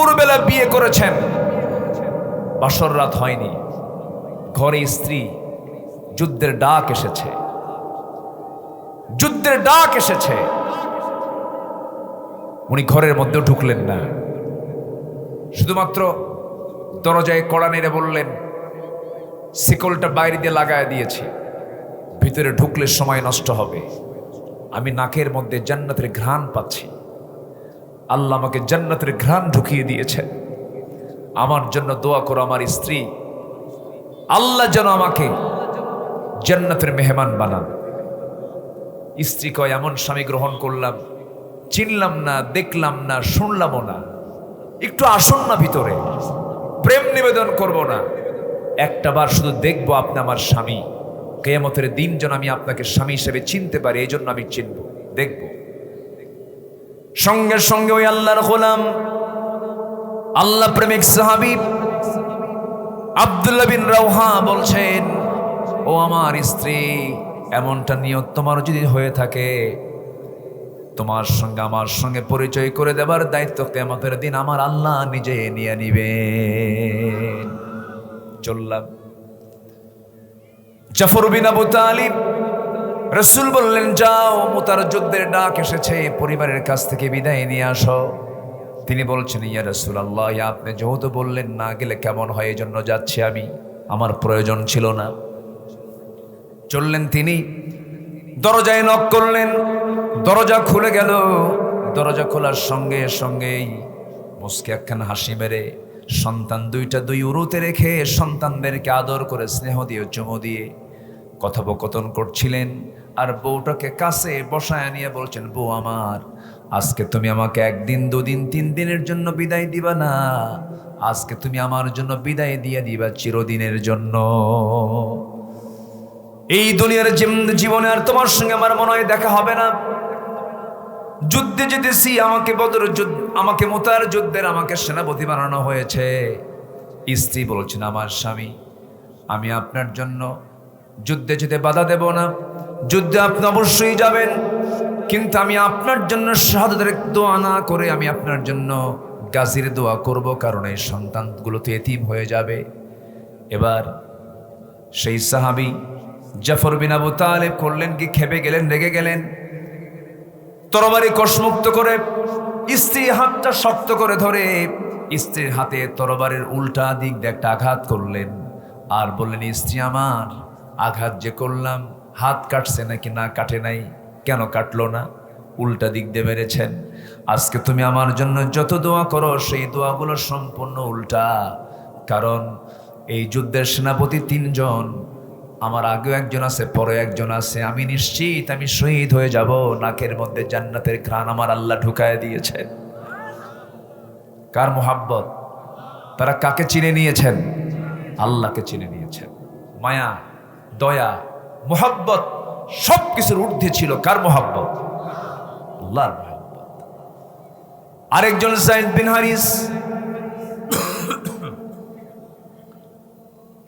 দুপুরবেলা বিয়ে করেছেন, বাসর রাত হয়নি, ঘরে স্ত্রী, যুদ্ধের ডাক এসেছে, যুদ্ধের ডাক এসেছে। উনি ঘরের মধ্যে ঢুকলেন না, শুধুমাত্র দরজায় কড়া নেড়ে বললেন, শিকলটা বাইরে দিয়ে লাগায় দিয়েছি, ভিতরে ঢুকলে সময় নষ্ট হবে। আমি নাকের মধ্যে জান্নাতের ঘ্রাণ পাচ্ছি, আল্লাহ আমাকে জান্নাতের ঘ্রাণ ঢুকিয়ে দিয়েছেন। আমার জন্য দোয়া করো আমার স্ত্রী, আল্লাহ যেন আমাকে জান্নাতের মেহমান বানান। স্ত্রী কয়, এমন স্বামী গ্রহণ করলাম, চিনলাম না, দেখলাম না, শুনলামও না, একটু আসুন না ভিতরে, প্রেম নিবেদন করব না, একটা বার শুধু দেখবো আপনি আমার স্বামী, কিয়ামতের দিন যেন আমি আপনাকে স্বামী হিসেবে চিনতে পারি, এই জন্য আমি চিনব, দেখব। সঙ্গে সঙ্গে ওই আল্লাহর গোলাম, আল্লাহ প্রেমিক সাহাবী আব্দুল্লাহ বিন রাওহা বলছেন, ও আমার স্ত্রী, এমনটা নিয়ত তোমার যদি হয়ে থাকে, তোমার সঙ্গে আমার সঙ্গে পরিচয় করে দেবার দায়িত্ব কিয়ামতের দিন আমার আল্লাহ নিজে নিয়ে নিবেন। চললাম। জাফর বিন আবু তালিব, রাসূল বললেন, যাও, মুতার যুদ্ধের ডাক এসেছে, পরিবারের কাছ থেকে বিদায় নিয়ে আসো। তিনি বলছেন, ইয়া রাসূলুল্লাহ, আপনি যেহেতু বললেন না গেলে কেমন হয়, এই জন্য যাচ্ছি আমি, আমার প্রয়োজন ছিল না। চললেন তিনি, দরজায় নক করলেন, দরজা খুলে গেল। দরজা খোলার সঙ্গে সঙ্গেই মুস্কি একখানা হাসি মেরে সন্তান দুইটা দুই উরুতে রেখে সন্তানদেরকে আদর করে স্নেহ দিয়ে চুমু দিয়ে কথোপকথন করছিলেন। আর বউটাকে কাছে বসায় নিয়ে বলছেন, বউ আমার, আজকে তুমি আমাকে একদিন, দুদিন, 3 দিনের জন্য বিদায় দিবা না, আজকে তুমি আমার জন্য বিদায় দিয়ে দিবা চিরদিনের জন্য। এই দুনিয়ার জীবনে আর তোমার সঙ্গে আমার মনে হয় দেখা হবে না। যুদ্ধে যেতেছি, আমাকে মুতার যুদ্ধের আমাকে সেনাপতি বানানো হয়েছে। স্ত্রী বলছেন, আমার স্বামী, আমি আপনার জন্য যুদ্ধে যেতে বাধা দেব না, যুদ্ধে আপনি অবশ্যই যাবেন, কিন্তু আমি আপনার জন্য শাহাদাতের দোয়া না করে আমি আপনার জন্য গাজীর দোয়া করব, কারণ এই সন্তানগুলো তো এতিম হয়ে যাবে। এবার সেই সাহাবী জাফর বিন আবু তালিব করলেন কি, খেপে গেলেন, রেগে গেলেন, তরবারি কসমুক্ত করে স্ত্রী হাতটা শক্ত করে ধরে স্ত্রীর হাতে তরবারির উল্টা দিক দিয়ে একটা আঘাত করলেন। আর বললেন, স্ত্রী আমার, আঘাত যে করলাম, হাত কাটছে নাকি না কাটে নাই, কেন কাটলো না? উল্টা দিক দিয়ে মেরেছেন। আজকে তুমি আমার জন্য যত দোয়া করো সেই দোয়াগুলো সম্পূর্ণ উল্টা, কারণ এই যুদ্ধের সেনাপতি 3 জন, আমার আগেও একজন আছে, পরে একজন আছে, আমি নিশ্চিত আমি শহীদ হয়ে যাব। নাকের মধ্যে জান্নাতের ঘ্রাণ আমার আল্লাহ ঢুকায় দিয়েছেন। কার মোহাব্বত? তারা কাকে চিনে নিয়েছেন? আল্লাহকে চিনে নিয়েছেন। মায়া, দয়া, মোহাব্বত সবকিছুর ঊর্ধ্বে ছিল কার মোহাব্বত? আল্লাহর মোহাব্বত। আরেকজন যায়েদ বিন হারিস,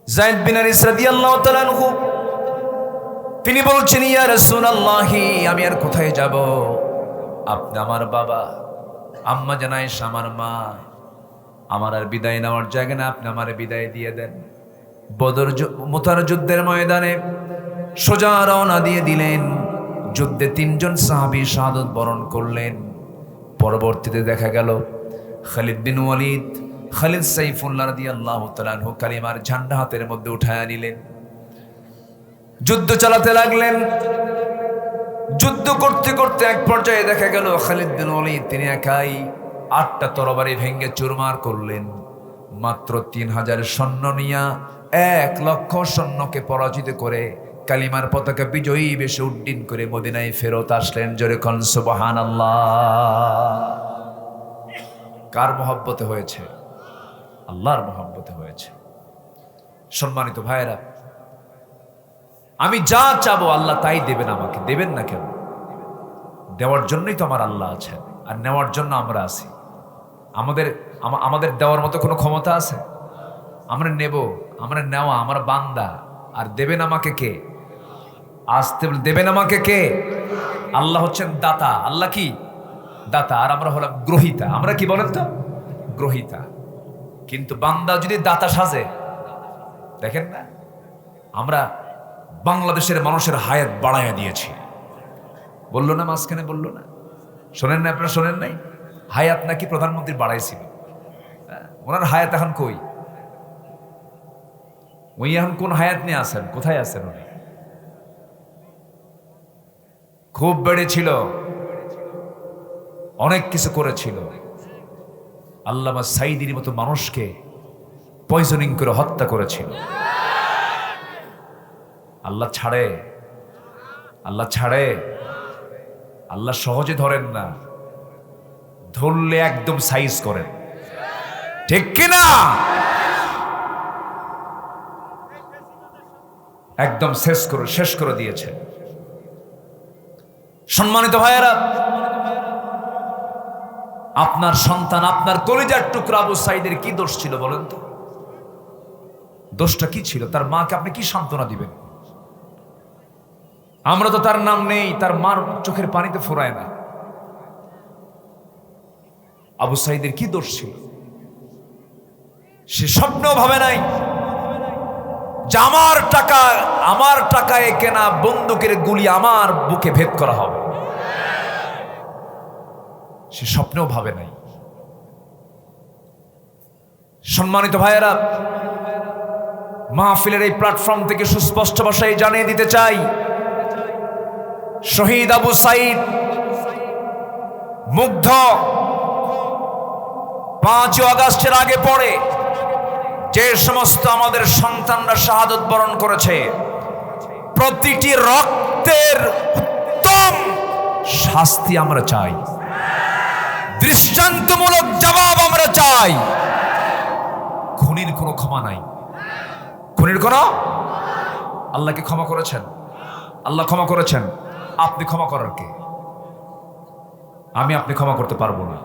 যায়েদ বিন হারিস রাদিয়াল্লাহু তাআলা আনহু, তিনি বলছেন, ইয়া রাসূলুল্লাহ, আমি আর কোথায় যাব? আপনি আমার বাবা, আম্মা জান আয়েশা আমার মা, আমার আর বিদায় নেওয়ার জায়গা না, আপনি আমার বিদায় দিয়ে দেন। মুতার যুদ্ধের ময়দানে সোজা রওনা দিয়ে দিলেন। যুদ্ধে 3 জন সাহাবী শাহাদাত বরণ করলেন। পরবর্তীতে দেখা গেল খালিদ বিন ওয়ালিদ, খালিদ সাইফুল্লাহ রাদিয়াল্লাহু তাআলা আনহু কালিমার ঝান্ডা হাতের মধ্যে উঠায়া নিলেন, যুদ্ধ চালাতে লাগলেন। যুদ্ধ করতে করতে এক পর্যায়ে দেখা গেল খালিদ বিন ওয়ালিদ তিনি একাই 8টা তরবারি ভেঙে চুরমার করলেন। মাত্র 3000 সৈন্য নিয়া 1 লক্ষ সৈন্যকে পরাজিত করে কালিমার পতাকা বিজয়ী বেশে উড্ডীন করে মদিনায় ফেরত আসলেন। জোরে কোন সুবহানাল্লাহ। কার মহব্বতে হয়েছে? আল্লাহর মহব্বতে হয়েছে। সম্মানিত ভাইয়েরা, আমি যা চাবো আল্লাহ তাই দেবেন আমাকে। দেবেন না কেন? দেওয়ার জন্যই তো আমার আল্লাহ আছেন, আর নেওয়ার জন্য আমরা আছি। আমাদের দেওয়ার মতো কোনো ক্ষমতা আছে? আমরা নেব, আমরা নেওয়া, আমরা বান্দা। আর দেবেন আমাকে কে? আসতে দেবেন আমাকে কে? আল্লাহ হচ্ছেন দাতা। আল্লাহ কি? দাতা। আর আমরা হলাম গ্রহীতা। আমরা কি বলেন তো? গ্রহীতা, কিন্তু বান্দা যদি দাতা সাজে, দেখেন না, আমরা বাংলাদেশের মানুষের হায়াত বাড়াইয়া দিয়েছি, বললো না মাঝখানে, বললো না, শোনেন না আপনারা, শোনেন নাই? হায়াত নাকি প্রধানমন্ত্রী বাড়াইছিল। ওনার হায়াত এখন কই? উনি এখন কোন হায়াত নিয়ে আছেন? কোথায় আছেন উনি? খুব বেড়েছিল, অনেক কিছু করেছিল। আল্লামা সাইদির মতো মানুষকে পয়জনিং করে হত্যা করেছিল। আল্লাহ ছাড়ে? আল্লাহ ছাড়ে? আল্লাহ সহজে ধরেন না, ধরলে একদম সাইজ করেন, ঠিক কিনা? একদম শেষ করে দিয়েছে। সম্মানিত ভাইয়েরা, আপনার সন্তান, আপনার কলিজার টুকরা আবু সাইদের কি দোষ ছিল বলেন তো? দোষটা কি ছিল? তার মাকে আপনি কি সান্ত্বনা দিবেন? আমরা তো তার নাম নেই, তার মার চোখের পানিতে ফোরায় না। আবু সাইদের কি দোষ ছিল? সে স্বপ্নেও ভাবে নাই যে আমার টাকায় কেনা বন্দুকের গুলি আমার বুকে ভেদ করা হবে। সে স্বপ্নেও ভাবে নাই। সম্মানিত ভাইয়েরা, মাহফিলের এই প্ল্যাটফর্ম থেকে সুস্পষ্ট ভাষায় জানিয়ে দিতে চাই, শহীদ আবু সাইদ মুগ্ধ 5 আগস্টের আগে পরে যে সমস্ত আমাদের সন্তানরা শাহাদত বরণ করেছে, প্রতিটি রক্তের উত্তম শাস্তি আমরা চাই, দৃষ্টান্তমূলক জবাব আমরা চাই। খুনির কোনো ক্ষমা নাই, খুনির কোনো। আল্লাহকে ক্ষমা করেছেন? আল্লাহ ক্ষমা করেছেন? আপনি ক্ষমা করার কে? আমি আপনি ক্ষমা করতে পারবো না।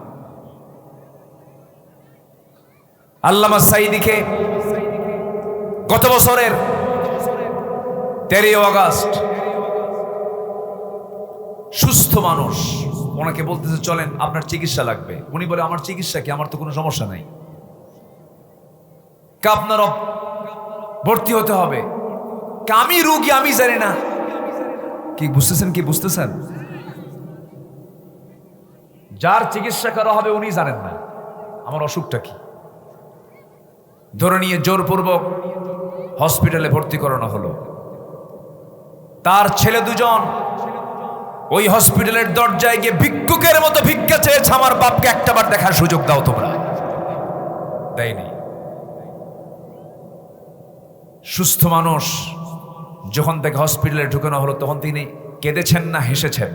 আল্লামা সাইদিকে গত বছরের 13 আগস্ট, সুস্থ মানুষ, ওনাকে বলতেছে চলেন আপনার চিকিৎসা লাগবে। উনি বলে আমার চিকিৎসা কি? আমার তো কোনো সমস্যা নাই। আপনার ভর্তি হতে হবে। আমি রোগী, আমি জানি না। কি বুঝতেছেন? কি বুঝতেছেন? যার চিকিৎসা করা হবে উনি জানেন না আমার অসুখটা কি। ধরে নিয়ে জোরপূর্বক হসপিটালে ভর্তি করানো হলো। তার ছেলে 2জন ওই হসপিটালের দরজায় গিয়ে ভিক্ষুকের মতো ভিক্ষা চেয়েছে, আমার বাপকে একটাবার দেখার সুযোগ দাও তোমরা। দেয়নি। সুস্থ মানুষ যখন তাকে হসপিটালে ঢুকানো হলো, তখন তিনি কেঁদেছেন না হেসেছেন?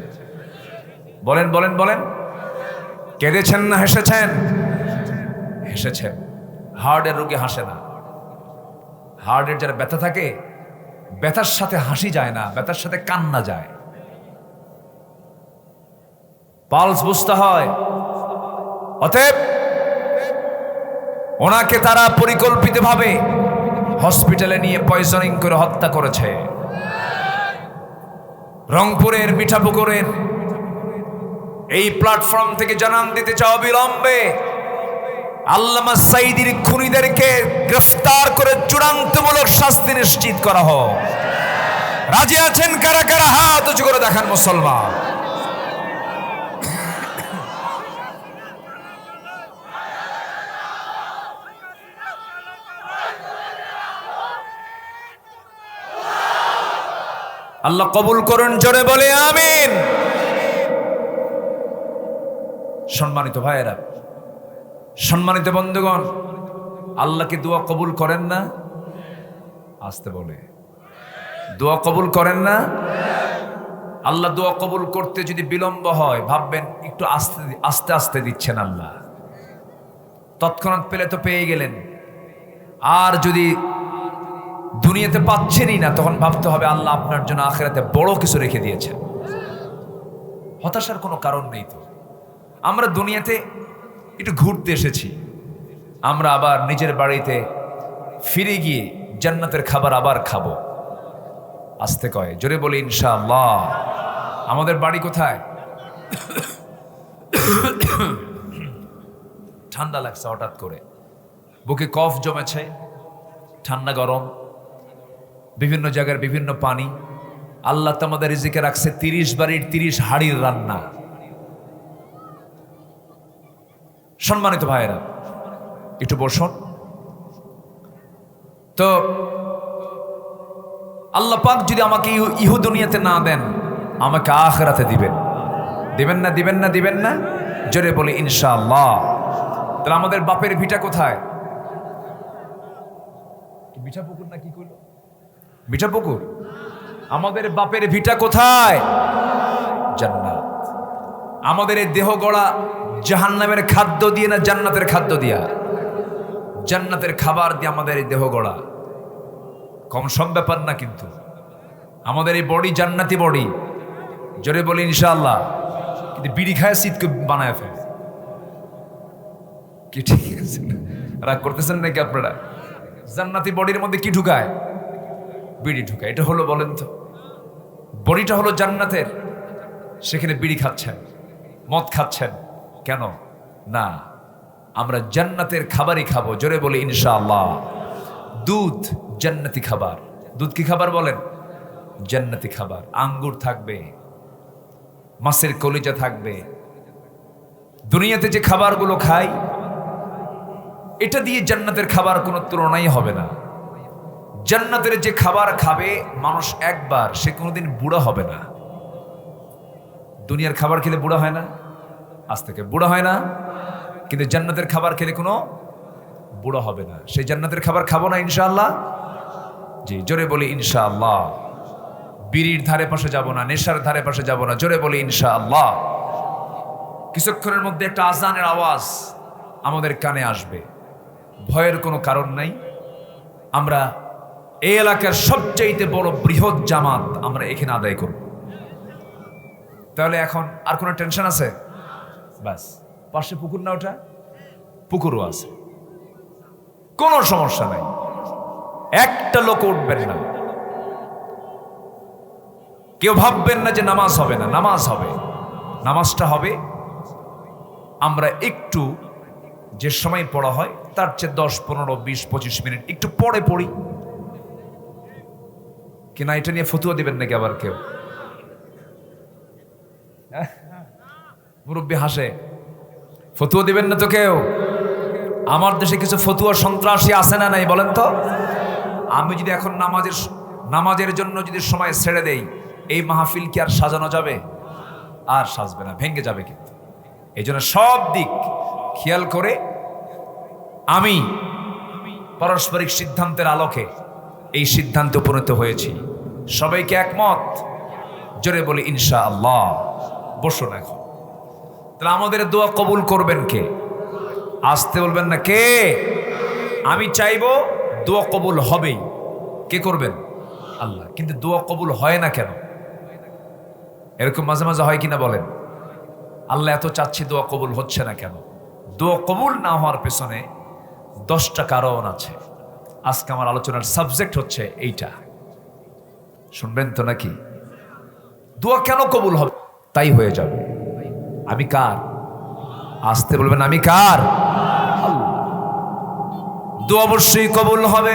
বলেন বলেন বলেন, কেঁদেছেন না হেসেছেন? হেসেছেন। হার্টের রোগী হাসে না। হার্টের যারা ব্যথা থাকে, ব্যথার সাথে হাসি যায় না, ব্যথার সাথে কান্না যায়। পালস বুঝতে হয়। অতএব ওনাকে তারা পরিকল্পিতভাবে হসপিটালে নিয়ে পয়জনিং করে হত্যা করেছে। রংপুরের মিঠাপুকুরের এই প্ল্যাটফর্ম থেকে জানান দিতে চাও, বিলম্বে আল্লামা সাইদির খুনিদেরকে গ্রেফতার করে চূড়ান্তমূলক শাস্তি নিশ্চিত করা হোক। রাজি আছেন কারা কারা? হাত উঁচু করে দেখান মুসলমান। আল্লাহ কবুল করুন, জোরে বলে আমিন। সম্মানিত ভাইয়েরা, সম্মানিত বন্ধুগণ, আল্লাহকে দোয়া কবুল করেন না? আসতে বলে, দোয়া কবুল করেন না? আল্লাহ দোয়া কবুল করতে যদি বিলম্ব হয়, ভাববেন একটু আস্তে আস্তে আস্তে দিচ্ছেন আল্লাহ। তৎক্ষণাৎ পেলে তো পেয়ে গেলেন। আর যদি দুনিয়াতে পাচ্ছেনই না, তখন ভাবতে হবে আল্লাহ আপনার জন্য আখিরাতে বড় কিছু রেখে দিয়েছেন। হতাশার কোনো কারণ নেই। তো আমরা দুনিয়াতে একটু ঘুরতে এসেছি, আমরা আবার নিজের বাড়িতে ফিরে গিয়ে জান্নাতের খাবার আবার খাবো। আসতে কয়, জোরে বলি ইনশাআল্লাহ। আমাদের বাড়ি কোথায়? ঠান্ডা লাগছে হঠাৎ করে, বুকে কফ জমেছে, ঠান্ডা গরম, বিভিন্ন জায়গার বিভিন্ন পানি। আল্লাহ তো আমাদের রিজিকে রাখছে 30 বাড়ির 30 হাড়ির রান্না। সম্মানিত ভাইয়েরা, একটু বসুন। তো আল্লাহ পাক যদি আমাকে ইহু দুনিয়াতে না দেন, আমাকে আখিরাতে দিবেন। দিবেন না? দিবেন না? দিবেন না? জোরে বলি ইনশাআল্লাহ। তাহলে আমাদের বাপের ভিটা কোথায়? মিঠা পুকুর না কি কইল? মিঠা পুকুর। আমাদের বাপের ভিটা কোথায়? জান্নাত। আমাদের এই দেহ গড়া জাহান্নামের খাদ্য দিয়ে না জান্নাতের খাদ্য দিয়া? জান্নাতের খাবার দিয়ে আমাদের এই দেহ গড়া। কম সম ব্যাপার না কিন্তু। আমাদের এই বডি জান্নাতি বডি। জোরে বলি ইনশাআল্লাহ। কিন্তু বিড়ি খায় শীতকে বানায় ফেলে। কি ঠিক আছে? রাগ করতেছেন নাকি আপনারা? জান্নাতি বডির মধ্যে কি ঢুকায়? বিড়ি ঢুকায়। এটা হলো, বলেন তো, বডিটা হলো জান্নাতের, সেখানে বিড়ি খাচ্ছেন, মদ খাচ্ছেন কেন? না, আমরা জান্নাতের খাবারই খাবো। জোরে বলি ইনশাআল্লাহ। দুধ জান্নাতি খাবার। দুধ কি খাবার বলেন? জান্নাতি খাবার। আঙ্গুর থাকবে, মাছের কলিজা থাকবে। দুনিয়াতে যে খাবারগুলো খাই, এটা দিয়ে জান্নাতের খাবার কোনো তুলনাই হবে না। জান্নাতের যে খাবার খাবে মানুষ একবার, সে কোনোদিন বুড়া হবে না। দুনিয়ার খাবার খেলে বুড়া হয় না, আজ থেকে বুড়া হয় না, কিন্তু জান্নাতের খাবার খেলে কোনো বুড়া হবে না। সেই জান্নাতের খাবার খাবো না ইনশাআল্লাহ? জি, জোরে বলি ইনশাআল্লাহ। বিড়ির ধারে পাশে যাব না, নেশার ধারে পাশে যাব না। জোরে বলি ইনশাআল্লাহ। কিছুক্ষণের মধ্যে একটা আজানের আওয়াজ আমাদের কানে আসবে, ভয়ের কোনো কারণ নাই। আমরা এই এলাকার সবচাইতে বড় বৃহৎ জামাত আমরা এখানে আদায় করব। তাহলে এখন আর কোনো টেনশন আছে? বাস, পাশে পুকুর না, ওটা পুকুরও আছে, কোনো সমস্যা নাই। একটা লোক উঠবেন না, কেউ ভাববেন না যে নামাজ হবে না। নামাজ হবে, নামাজটা হবে। আমরা একটু যে সময় পড়া হয় তার চেয়ে 10, 15, 20, 25 মিনিট একটু পরে পড়ি কিনা। এটা নিয়ে ফতুয়া দিবেন নাকি আবার কেউ? মুরব্বী হাসে। ফতুয়া দিবেন না তো কেউ? আমার দেশে কিছু ফতুয়া সন্ত্রাসী আছে না নাই বলেন তো? আমি যদি এখন নামাজের জন্য যদি সময় ছেড়ে দেই, এই মাহফিল কি আর সাজানো যাবে? আর সাজবে না, ভেঙে যাবে। কিন্তু এই জন্য সব দিক খেয়াল করে আমি পারস্পরিক সিদ্ধান্তের আলোকে এই সিদ্ধান্তে উপনীত হয়েছি। সবাইকে একমত? জোরে বলি ইনশাআল্লাহ। বসুন এখন। তাহলে আমাদের দোয়া কবুল করবেন কে? আসতে বলবেন না কে? আমি চাইবো দোয়া কবুল হবেই। কে করবেন? আল্লাহ। কিন্তু দোয়া কবুল হয় না কেন? এরকম মাঝে মাঝে হয় কিনা বলেন? আল্লাহ এত চাচ্ছি, দোয়া কবুল হচ্ছে না কেন? দোয়া কবুল না হওয়ার পেছনে 10টা কারণ আছে। আজকে আমার আলোচনার সাবজেক্ট হচ্ছে এইটা। শুনবেন তো নাকি? দোয়া কেন কবুল হবে? তাই হয়ে যাবে। আমি কার? আসতে বলবেন, আমি কার? দোয়া অবশ্যই কবুল হবে,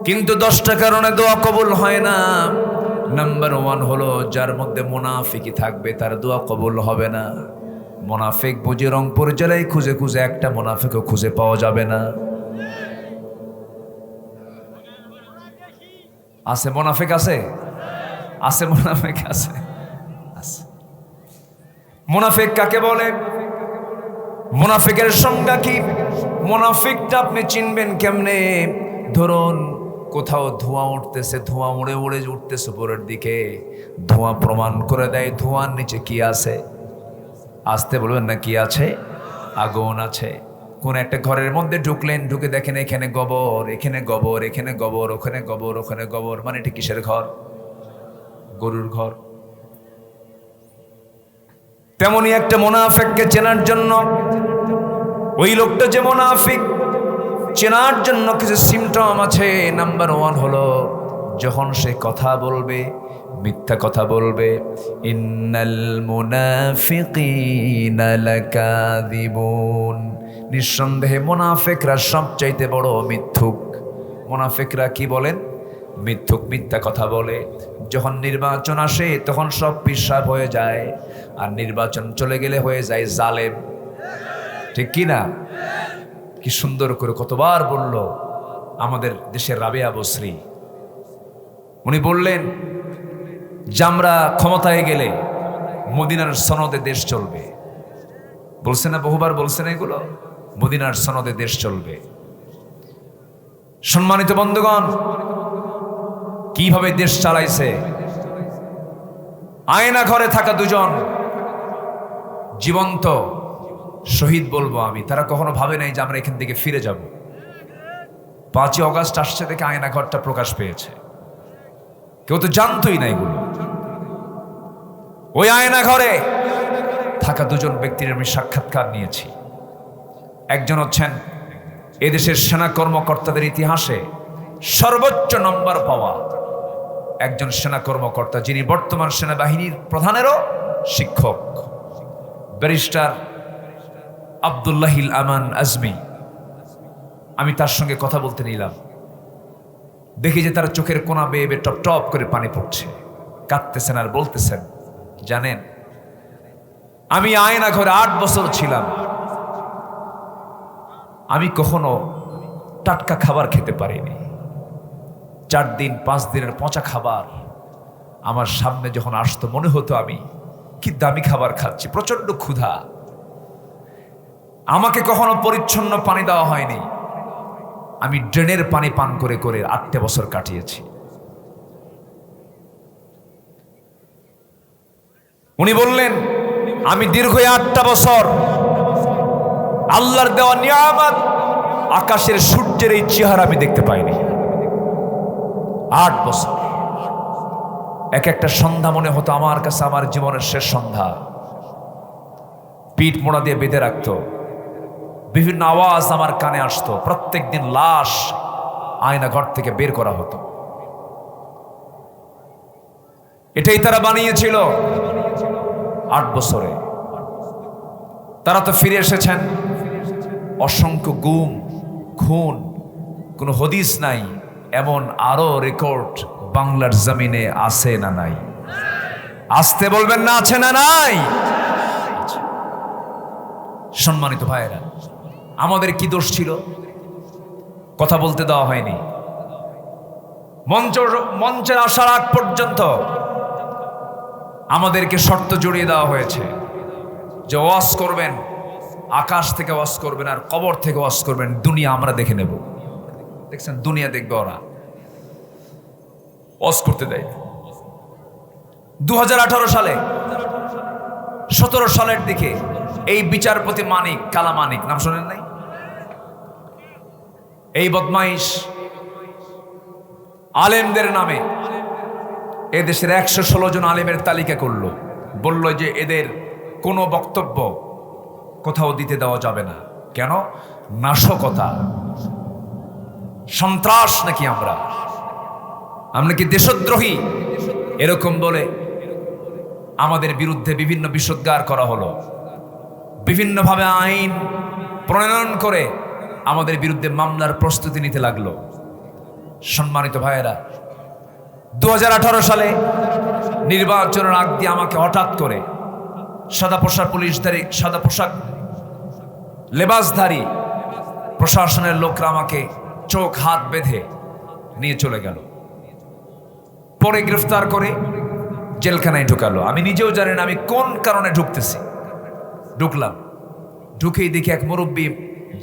কিন্তু 10টা কারণে দোয়া কবুল হয় না। নাম্বার 1 হলো, যার মধ্যে মুনাফিকি থাকবে তার দোয়া কবুল হবে না। মুনাফিক বুঝি রংপুর জেলায় খুঁজে খুঁজে একটা মুনাফিকও খুঁজে পাওয়া যাবে না। আছে মুনাফিক? আছে, আছে মুনাফিক, আছে। মুনাফিক কাকে বলে? মুনাফিকের সংজ্ঞা কি? মুনাফিকটা আপনি চিনবেন কেমনে? ধরুন কোথাও ধোঁয়া উঠতেছে, ধোঁয়া উড়ে উড়ে উঠতেছে উপরের দিকে, ধোঁয়া প্রমাণ করে দেয় ধোঁয়ার নিচে কি আছে। আসতে বলবেন না কি আছে? আগুন আছে। কোন একটা ঘরের মধ্যে ঢুকলেন, ঢুকে দেখেন এখানে গোবর, এখানে গোবর, এখানে গোবর, ওখানে গোবর, ওখানে গোবর। মানে এটা কিসের ঘর? গরুর ঘর। তেমনি একটা মুনাফিককে চেনার জন্য, ওই লোকটা যে মুনাফিক চেনার জন্য কিছু সিমটম আছে। নাম্বার 1 হলো, যখন সে কথা বলবে মিথ্যা কথা বলবে। ইন্নাল মুনাফিকিনা লাকাযিবুন, নিঃসন্দেহে মুনাফিকরা সবচাইতে বড় মিথ্যুক। মুনাফিকরা কি বলেন? মিথ্যুক, মিথ্যা কথা বলে। যখন নির্বাচন আসে তখন সব পিশাব হয়ে যায়, আর নির্বাচন চলে গেলে হয়ে যায় জালেম। ঠিক কি না? কি সুন্দর করে কতবার বলল আমাদের দেশের রাবেয়া বসরি। উনি বললেন যে আমরা ক্ষমতায় গেলে মদিনার সনদে দেশ চলবে। বলছে না, বহুবার বলছেন এগুলো, মদিনার সনদে দেশ চলবে। সম্মানিত বন্ধুগণ, কিভাবে দেশ চালাইছে। আয়না ঘরে থাকা দুজন জীবন্ত শহীদ বলবো আমি, তারা কখনো ভাবে নাই যে আমরা এখান থেকে ফিরে যাব। 5ই অগস্ট আসছে দেখে আয়না ঘরটা প্রকাশ পেয়েছে, কেউ তো জানতোই না এগুলো। ওই আয়না ঘরে থাকা দুজন ব্যক্তির আমি সাক্ষাৎকার নিয়েছি। একজন হচ্ছেন এদেশের সেনা কর্মকর্তাদের ইতিহাসে সর্বোচ্চ নম্বর পাওয়া একজন সেনা কর্মকর্তা, যিনি বর্তমান সেনাবাহিনীর প্রধানেরও শিক্ষক, ব্যারিস্টার আব্দুল্লাহিল আমান আজমি। আমি তার সঙ্গে কথা বলতে নিলাম, দেখি যে তার চোখের কোনা বেয়ে বেয়ে টপ টপ করে পানি পড়ছে, কাঁদতেছেন আর বলতেছেন, জানেন আমি আয়না ঘরে 8 বছর ছিলাম, আমি কখনো টাটকা খাবার খেতে পারিনি। 4 দিন 5 দিনের পচা খাবার আমার সামনে যখন আসতো মনে হতো আমি কি দামি খাবার খাচ্ছি, প্রচন্ড ক্ষুধা। আমাকে কখনো পরিচ্ছন্ন পানি দেওয়া হয়নি, আমি ড্রেনের পানি পান করে করে 8 বছর কাটিয়েছি। উনি বললেন আমি দীর্ঘ 8টা বছর আল্লাহর দেওয়া নিয়ামত আকাশের সূর্যের এই চেহারা আমি দেখতে পাইনি। 8 বছর এক একটা সন্ধ্যা মনে হতো আমার কাছে আমার জীবনের শেষ সন্ধ্যা। পিঠ মোড়া দিয়ে বেঁধে রাখতো, বিভিন্ন আওয়াজ আমার কানে আসতো, প্রত্যেকদিন লাশ আয়না ঘর থেকে বের করা হতো। এটাই তারা বানিয়েছিল 8 বছরে। তারা তো ফিরে এসেছেন, অসংখ্য গুম খুন, কোনো হদিস নাই এমন আরো রেকর্ড বাংলার জমিনে আছে না নাই? আসতে বলবেন না, আছে না নাই? সম্মানিত ভাইয়েরা, আমাদের কি দোষ ছিল? কথা বলতে দেওয়া হয়নি। মঞ্চের আসার আগ পর্যন্ত আমাদেরকে শর্ত জড়িয়ে দেওয়া হয়েছে যে ওয়াজ করবেন, আকাশ থেকে ওয়াজ করবেন আর কবর থেকে ওয়াজ করবেন, দুনিয়া আমরা দেখে নেব। দেখছেন, দুনিয়া দেখবে, ওরা ওয়াজ করতে দেয়। 2018 সালে 17 সালের দিকে এই বিচারপতি মানিক, কালা মানিক, নাম শোনেন নাই? এই বদমাইশ আলেমদের নামে এদেশের 116 জন আলেমের তালিকা করলো, বলল যে এদের কোনো বক্তব্য কোথাও দিতে দেওয়া যাবে না। কেন? নাশকতা, সন্ত্রাস নাকি আমরা কি দেশদ্রোহী? এরকম বলে আমাদের বিরুদ্ধে বিভিন্ন বিষোদ্গার করা হলো, বিভিন্নভাবে আইন প্রণয়ন করে আমাদের বিরুদ্ধে মামলার প্রস্তুতি নিতে লাগলো। সম্মানিত ভাইয়েরা, 2018 সালে নির্বাচনের আগ দিয়ে আমাকে হঠাৎ করে সাদা পোশাক লেবাসধারী প্রশাসনের লোকরা আমাকে চোখ হাত বেঁধে নিয়ে চলে গেল, পরে গ্রেফতার করে জেলখানায় ঢুকালো। আমি নিজেও জানি না আমি কোন কারণে ঢুকলাম। ঢুকেই দেখি এক মুরব্বী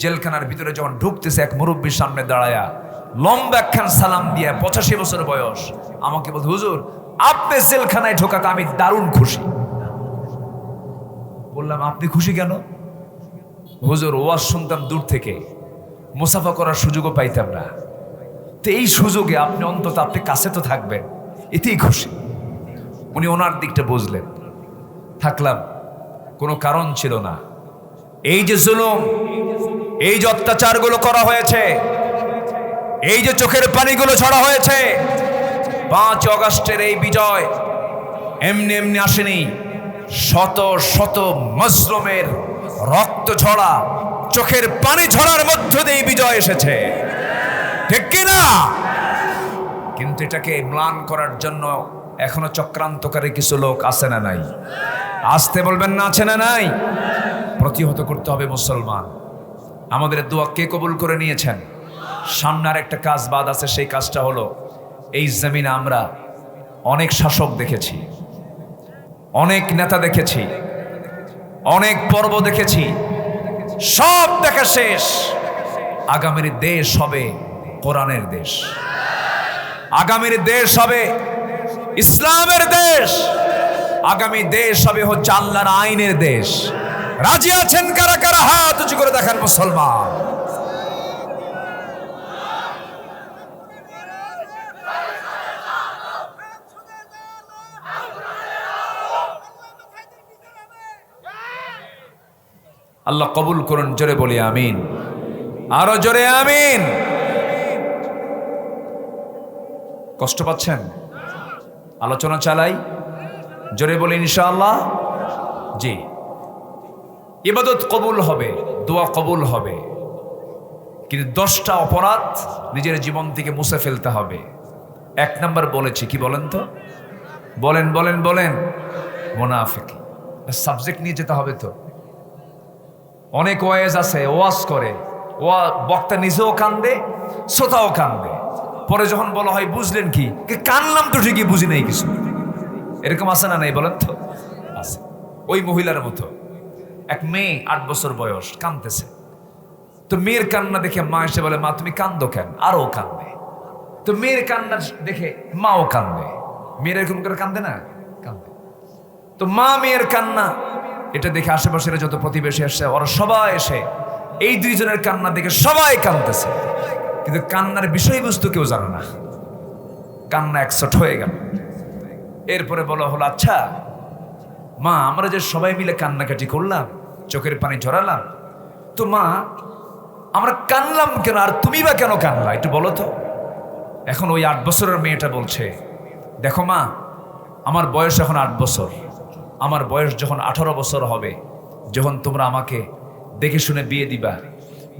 জেলখানার ভিতরে যখন ঢুকতেছে, এক মুরব্বীর সামনে দাঁড়ায়া লম্বা একখান সালাম দিয়ে, 85 বছর বয়স, আমাকে বলতে, হুজুর আপনি জেলখানায় ঢোকাতে আমি দারুণ খুশি। বললাম আপনি খুশি কেন? হুজুর ওয়াজ শুনতাম দূর থেকে, মুসাফা করার সুযোগও পাইতাম না, তো এই সুযোগে আপনি অন্তত আপনি কাছে তো থাকবেন, এতেই খুশি। উনি ওনার দিকটা বুঝলেন। থাকলাম, কোনো কারণ ছিল না। এই যে জুলুম, এই যে অত্যাচারগুলো করা হয়েছে, এই যে চোখের পানিগুলো ছড়া হয়েছে, 5 অগস্টের এই বিজয় এমনি এমনি আসেনি, শত শত মজলুমের রক্ত ঝরা, চোখের পানি ঝরার মধ্য দিয়ে বিজয় এসেছে, ঠিক কিনা? কিন্তু এটাকে ম্লান করার জন্য এখনো চক্রান্তকারী কিছু লোক আছে না নাই? আসতে বলবেন না, আছে না নাই? প্রতিহত করতে হবে মুসলমান। আমাদের দোয়া কে কবুল করে নিয়েছেন? সামনে আর একটা কাজ বাদ আছে, সেই কাজটা হলো এই জমিনে আমরা অনেক শাসক দেখেছি, অনেক নেতা দেখেছি, অনেক পর্ব দেখেছি, সব দেখা শেষ। আগামীর দেশ হবে কোরআনের দেশ, আগামীর দেশ হবে ইসলামের দেশ, আগামী দেশ হবে হচ্ছে আল্লাহর আইনের দেশ। রাজি আছেন কারা কারা? হাত উঁচু করে দেখান মুসলমান। আল্লাহ কবুল করুন, জোরে বলি আমিন, আরো জোরে আমিন। কষ্ট পাচ্ছেন? আলোচনা চালাই, জোরে বলি ইনশাআল্লাহ। জি, ইবাদত কবুল হবে, দোয়া কবুল হবে, কিন্তু 10টা অপরাধ নিজের জীবন থেকে মুছে ফেলতে হবে। 1 নাম্বার বলেছি, কি বলেন তো? বলেন বলেন বলেন। মুনাফিকি। সাবজেক্ট নিয়ে যেতে হবে তো। অনেক ওয়াজ আছে, ওয়াজ করে, বক্তা নিজেও কান্দে, শ্রোতাও কান্দে, পরে যখন বলা হয় বুঝলেন কি, কানলাম তো ঠিকই, বুঝি নাই কিছু। এরকম আছে না নাই বলেন তো? আছে। ওই মহিলার মতো এক মেয়ে 8 বছর বয়স কাঁদতেছে, তো মেয়ের কান্না দেখে মা এসে বলে, মা তুমি কান্দো কেন? আরও কান্দে। তো মেয়ের কান্না দেখে মাও কান্দে। মেয়ের এরকম করে কান্দে না? কান্দে। তো মা মেয়ের কান্না এটা দেখে আশেপাশের যত প্রতিবেশী আসছে ওরা সবাই এসে এই 2 জনের কান্না দেখে সবাই কাঁদতেছে, কিন্তু কান্নার বিষয়বস্তু কেউ জানে না। কান্না একসট হয়ে গেল। এরপরে বলা হলো, আচ্ছা মা, আমরা যে সবাই মিলে কান্নাকাটি করলাম, চোখের পানি ঝরালাম, তো মা আমরা কানলাম কেন, আর তুমি বা কেন কানলা, একটু বলো তো। এখন ওই 8 বছরের মেয়েটা বলছে, দেখো মা, আমার বয়স এখন 8 বছর, আমার বয়স যখন 18 বছর হবে, যখন তোমরা আমাকে দেখে শুনে বিয়ে দিবা,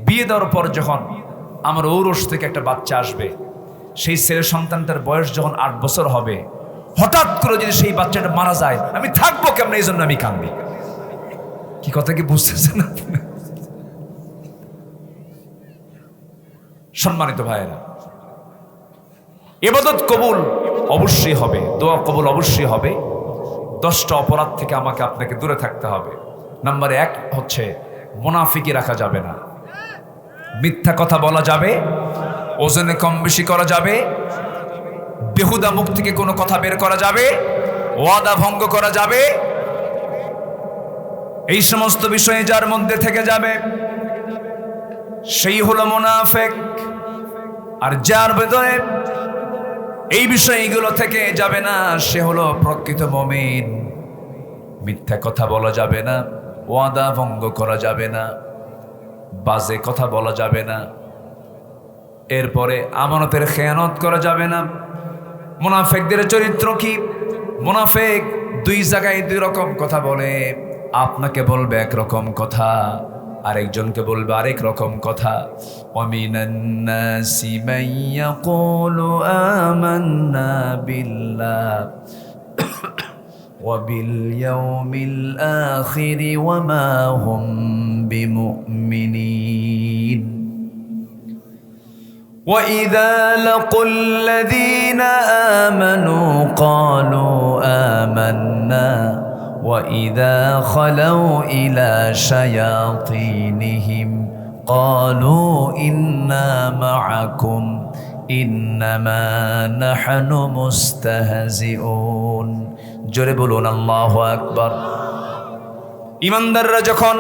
বিয়ে দেওয়ার পর যখন আমার ঔরস থেকে একটা বাচ্চা আসবে, সেই ছেলে সন্তানটার বয়স যখন 8 বছর হবে, হঠাৎ করে যদি সেই বাচ্চাটা মারা যায়, আমি থাকবো কেমন? এই জন্য আমি কাঁদি। কি কথা কি বুঝতেছেন না? সম্মানিত ভাইয়েরা, ইবাদত কবুল অবশ্যই হবে, দোয়া কবুল অবশ্যই হবে। 10টা অপরাধ থেকে আমাকে আপনাকে দূরে থাকতে হবে। নাম্বার 1 হচ্ছে মুনাফিকি রাখা যাবে না, মিথ্যা কথা বলা যাবে, ওজনে কম বেশি করা যাবে, বেহুদা মুখ থেকে কোনো কথা বের করা যাবে, ওয়াদা ভঙ্গ করা যাবে। এই সমস্ত বিষয়ে যার মধ্যে থেকে যাবে সেই হলো মুনাফিক। আর যার ভেতরে এই বিষয়গুলো থেকে যাবে না সে হলো প্রকৃত মুমিন। মিথ্যা কথা বলা যাবে না, ওয়াদা ভঙ্গ করা যাবে না, বাজে কথা বলা যাবে না, এরপরে আমানতের খেয়ানত করা যাবে না। মুনাফিকদের চরিত্র কি? মুনাফিক 2 জায়গায় 2 রকম কথা বলে। আপনাকে বলবে একরকম কথা, আরেকজনকে বলবে আরেক রকম কথা। ওয়ামিনান নাসি মান ইয়াকুলু আমান্না বিল্লাহ ওয়া বিল ইয়াউমিল আখির ওয়া মা হুম বিমুমিনিন। وَإِذَا لَقُوا الَّذِينَ آمَنُوا قَالُوا آمَنَّا وَإِذَا خَلَوْا إِلَى شَيَاطِينِهِمْ قَالُوا إِنَّا مَعَكُمْ إِنَّمَا نَحْنُ مُسْتَهْزِئُونَ। জোরে বলুন আল্লাহু আকবার। ঈমানদাররা যখন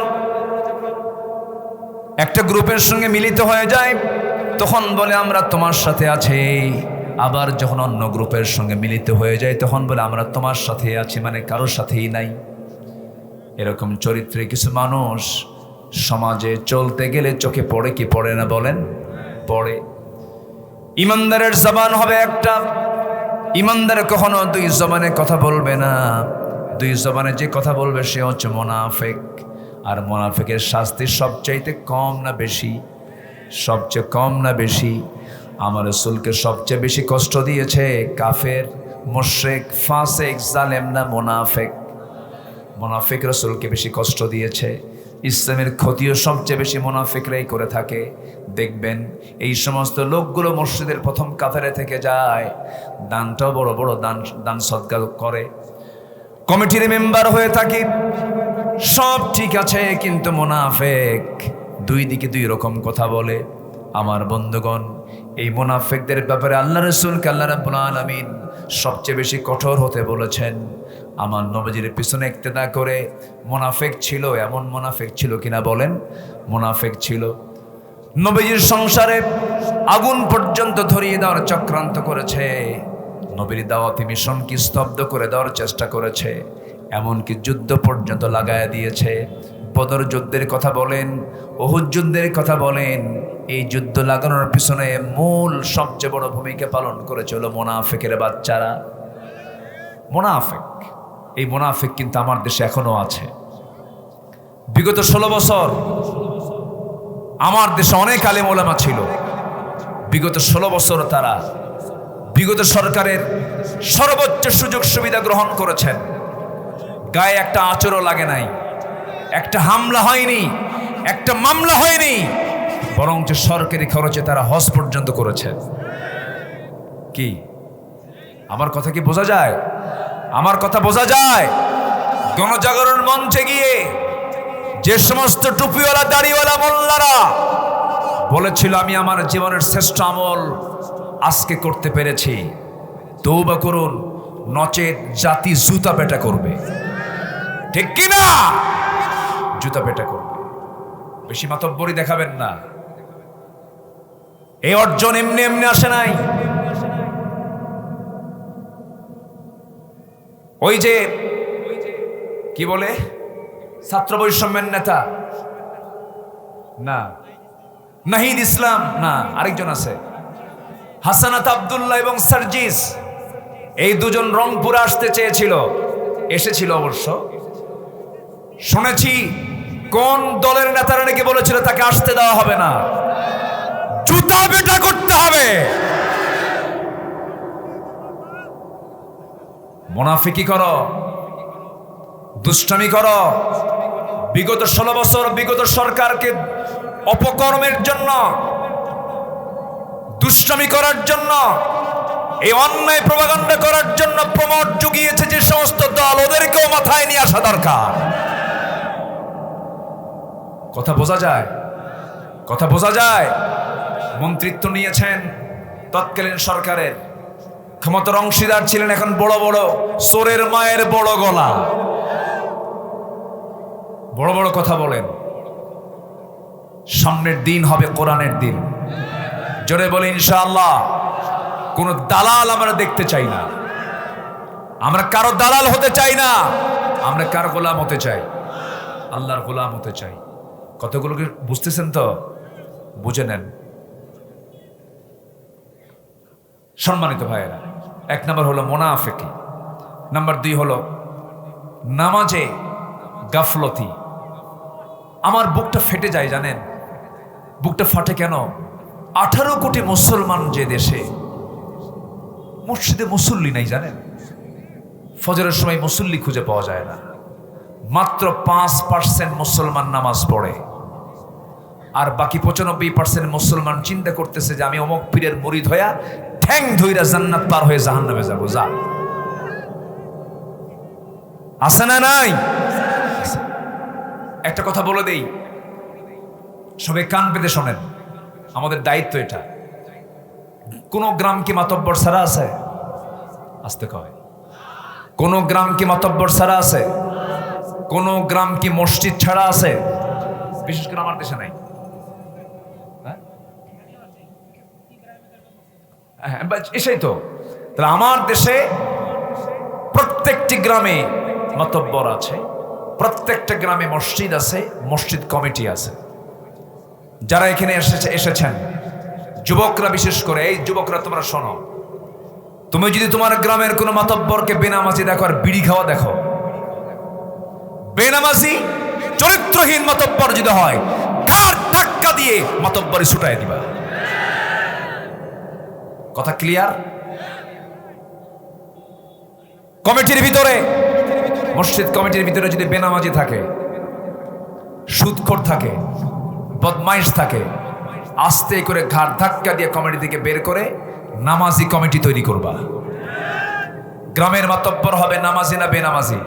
একটা গ্রুপের সঙ্গে মিলিত হয়ে যায় তখন বলে আমরা তোমার সাথে আছি, আবার যখন অন্য গ্রুপের সঙ্গে মিলিত হয়ে যায় তখন বলে আমরা তোমার সাথে আছি, মানে কারোর সাথেই নাই। এরকম চরিত্রে কিছু মানুষ সমাজে চলতে গেলে চোখে পড়ে কি পড়ে না বলেন? পড়ে। ঈমানদারের জবান হবে একটা, ইমানদার কখনো দুই জবানে কথা বলবে না। দুই জবানে যে কথা বলবে সে হচ্ছে মুনাফিক। আর মুনাফিকের শাস্তি সবচাইতে কম না বেশি? সবচেয়ে কম না বেশি? আমার রাসূলকে সবচেয়ে বেশি কষ্ট দিয়েছে কাফের, মুশরিক, ফাসিক, জালেম না মুনাফিক? মুনাফিক রাসূলকে বেশি কষ্ট দিয়েছে। ইসলামের ক্ষতিও সবচেয়ে বেশি মুনাফিকরাই করে থাকে। দেখবেন এই সমস্ত লোকগুলো মসজিদের প্রথম কাতারে থেকে যায়, দানটাও বড় বড় দান সদকা করে, কমিটির মেম্বার হয়ে থাকে, সব ঠিক আছে, কিন্তু মুনাফিক দুই দিকে দুই রকম কথা বলে। আমার বন্ধুগণ, এই মুনাফিকদের ব্যাপারে আল্লাহ রাসূলকে আল্লাহ রাব্বুল আলামিন সবচেয়ে বেশি কঠোর হতে বলেছেন। আমার নবীজির পিছনে ইক্তেদা করে মুনাফিক ছিল, এমন মুনাফিক ছিল কিনা বলেন? মুনাফিক ছিল। নবীজির সংসারে আগুন পর্যন্ত ধরিয়ে দেওয়ার চক্রান্ত করেছে, নবীর দাওয়াতি মিশনকে স্তব্ধ করে দেওয়ার চেষ্টা করেছে, এমনকি যুদ্ধ পর্যন্ত লাগায়া দিয়েছে। বদর যুদ্ধের কথা বলেন, উহুদ যুদ্ধের কথা বলেন, এই যুদ্ধ লাগানোর পিছনে মূল সবচেয়ে বড় ভূমিকা পালন করেছিল মুনাফিকের বাচ্চারা। মুনাফিক, এই মুনাফিক কিন্তু আমার দেশে এখনো আছে। বিগত 16 বছর আমার দেশে অনেক আলেম ওলামা ছিল। বিগত 16 বছর তারা বিগত সরকারের সর্বোচ্চ সুযোগ সুবিধা গ্রহণ করেছেন। গায়ে একটা আঁচড়ও লাগে নাই, একটা হামলা হয়নি, একটা মামলা হয়নি, বরঞ্চ সরকারি খরচে তারা হজ পর্যন্ত করেছেন। কি আমার কথা কি বোঝা যায়? আমার কথা বোঝা যায়? গণজাগরণ মঞ্চে গিয়ে যে সমস্ত টুপিওয়ালা দাড়িওয়ালা মোল্লারা বলেছিল আমি আমার জীবনের শ্রেষ্ঠ আমল আজকে করতে পেরেছি, তওবা করুন, নচেত জাতি জুতা পেটা করবে। ঠিক কিনা? জুতা পেটা করবে। বেশি মাতব্বরি দেখাবেন না। এই অর্জন এমনি এমনি আসে নাই। ওই যে কি বলে ছাত্র বৈষম্যের নেতা না, নাহিদ ইসলাম না, আরেকজন আছে হাসানাত আব্দুল্লাহ এবং সার্জিস, এই দুজন রংপুরে আসতে চেয়েছিল, এসেছিল অবশ্য। শুনেছি কোন দলের নেতারা নাকি বলেছিল তাকে আসতে দেওয়া হবে না, জুতা পেটা করতে হবে। মুনাফিকি করো, দুষ্টামি করো। বিগত 16 বছর বিগত সরকারকে অপকর্মের জন্য, দুষ্টামি করার জন্য, এই অন্যায় প্রপাগান্ডা করার জন্য প্রমোট জুগিয়েছে যে সমস্ত দল, ওদেরকেও মাথায় নিয়ে আসা দরকার। কথা বোঝা যায়? কথা বোঝা যায়? মন্ত্রিত্ব নিয়েছেন তৎকালীন সরকারের, ক্ষমতার অংশীদার ছিলেন, এখন বড় বড় চোরের মায়ের বড় গলা, বড় বড় কথা বলেন। সামনের দিন হবে কোরআনের দিন, জোরে বলে ইনশাআল্লাহ। কোন দালাল আমরা দেখতে চাই না, আমরা কারো দালাল হতে চাই না, আমরা কার গোলাম হতে চাই? আল্লাহর গোলাম হতে চাই। কতগুলোকে বুঝতেছেন তো? বুঝে নেন। সম্মানিত ভাইয়েরা, 1 নম্বর হলো মুনাফিকি, নাম্বার 2 হলো নামাজে গাফলতি। আমার বুকটা ফেটে যায়, জানেন বুকটা ফাটে কেন? 18 কোটি মুসলমান যে দেশে, মসজিদে মুসল্লি নাই, জানেন? ফজরের সময় মুসল্লি খুঁজে পাওয়া যায় না। মাত্র 5% মুসলমান নামাজ পড়ে, আর বাকি 95% মুসলমান চিন্তা করতেছে যে আমি অমুক পীরের মুরিদ হইয়া ঠ্যাং ধইরা জান্নাত পার হয়ে জাহান্নামে যাবো। যা আছে না নাই? একটা কথা বলে দেই, সবাই কান পেতে শোনেন, আমাদের দায়িত্ব এটা। কোন গ্রাম কি মাতব্বর ছাড়া আছে? আসতে কয়। কোন গ্রাম কি মাতব্বর ছাড়া আছে? কোন গ্রাম কি মসজিদ ছাড়া আছে? বিশেষ করে আমার দেশে নাই। এসেই তো, তাহলে আমার দেশে প্রত্যেকটি গ্রামে মাতব্বর আছে, প্রত্যেকটা গ্রামে মসজিদ আছে, মসজিদ কমিটি আছে। যারা এখানে এসেছেন যুবকরা, বিশেষ করে এই যুবকরা তোমরা শোনো, তুমি যদি তোমার গ্রামের কোনো মাতব্বরকে বেনামাজি দেখো আর বিড়ি খাওয়া দেখো, বেনামাজি চরিত্রহীন মাতব্বর যদি হয়, কার ধাক্কা দিয়ে মাতব্বরে ছুটাই দিবা। কথা ক্লিয়ার? কমিটির ভিতরে, মসজিদ কমিটির ভিতরে যদি বেনামাজি থাকে, সুদখোর থাকে, বদমাইশ থাকে, আস্তে করে ঘাড় ধাক্কা দিয়ে কমিটি থেকে বের করে নামাজি কমিটি তৈরি করবা। গ্রামের মাতব্বর হবে নামাজি না বেনামাজি?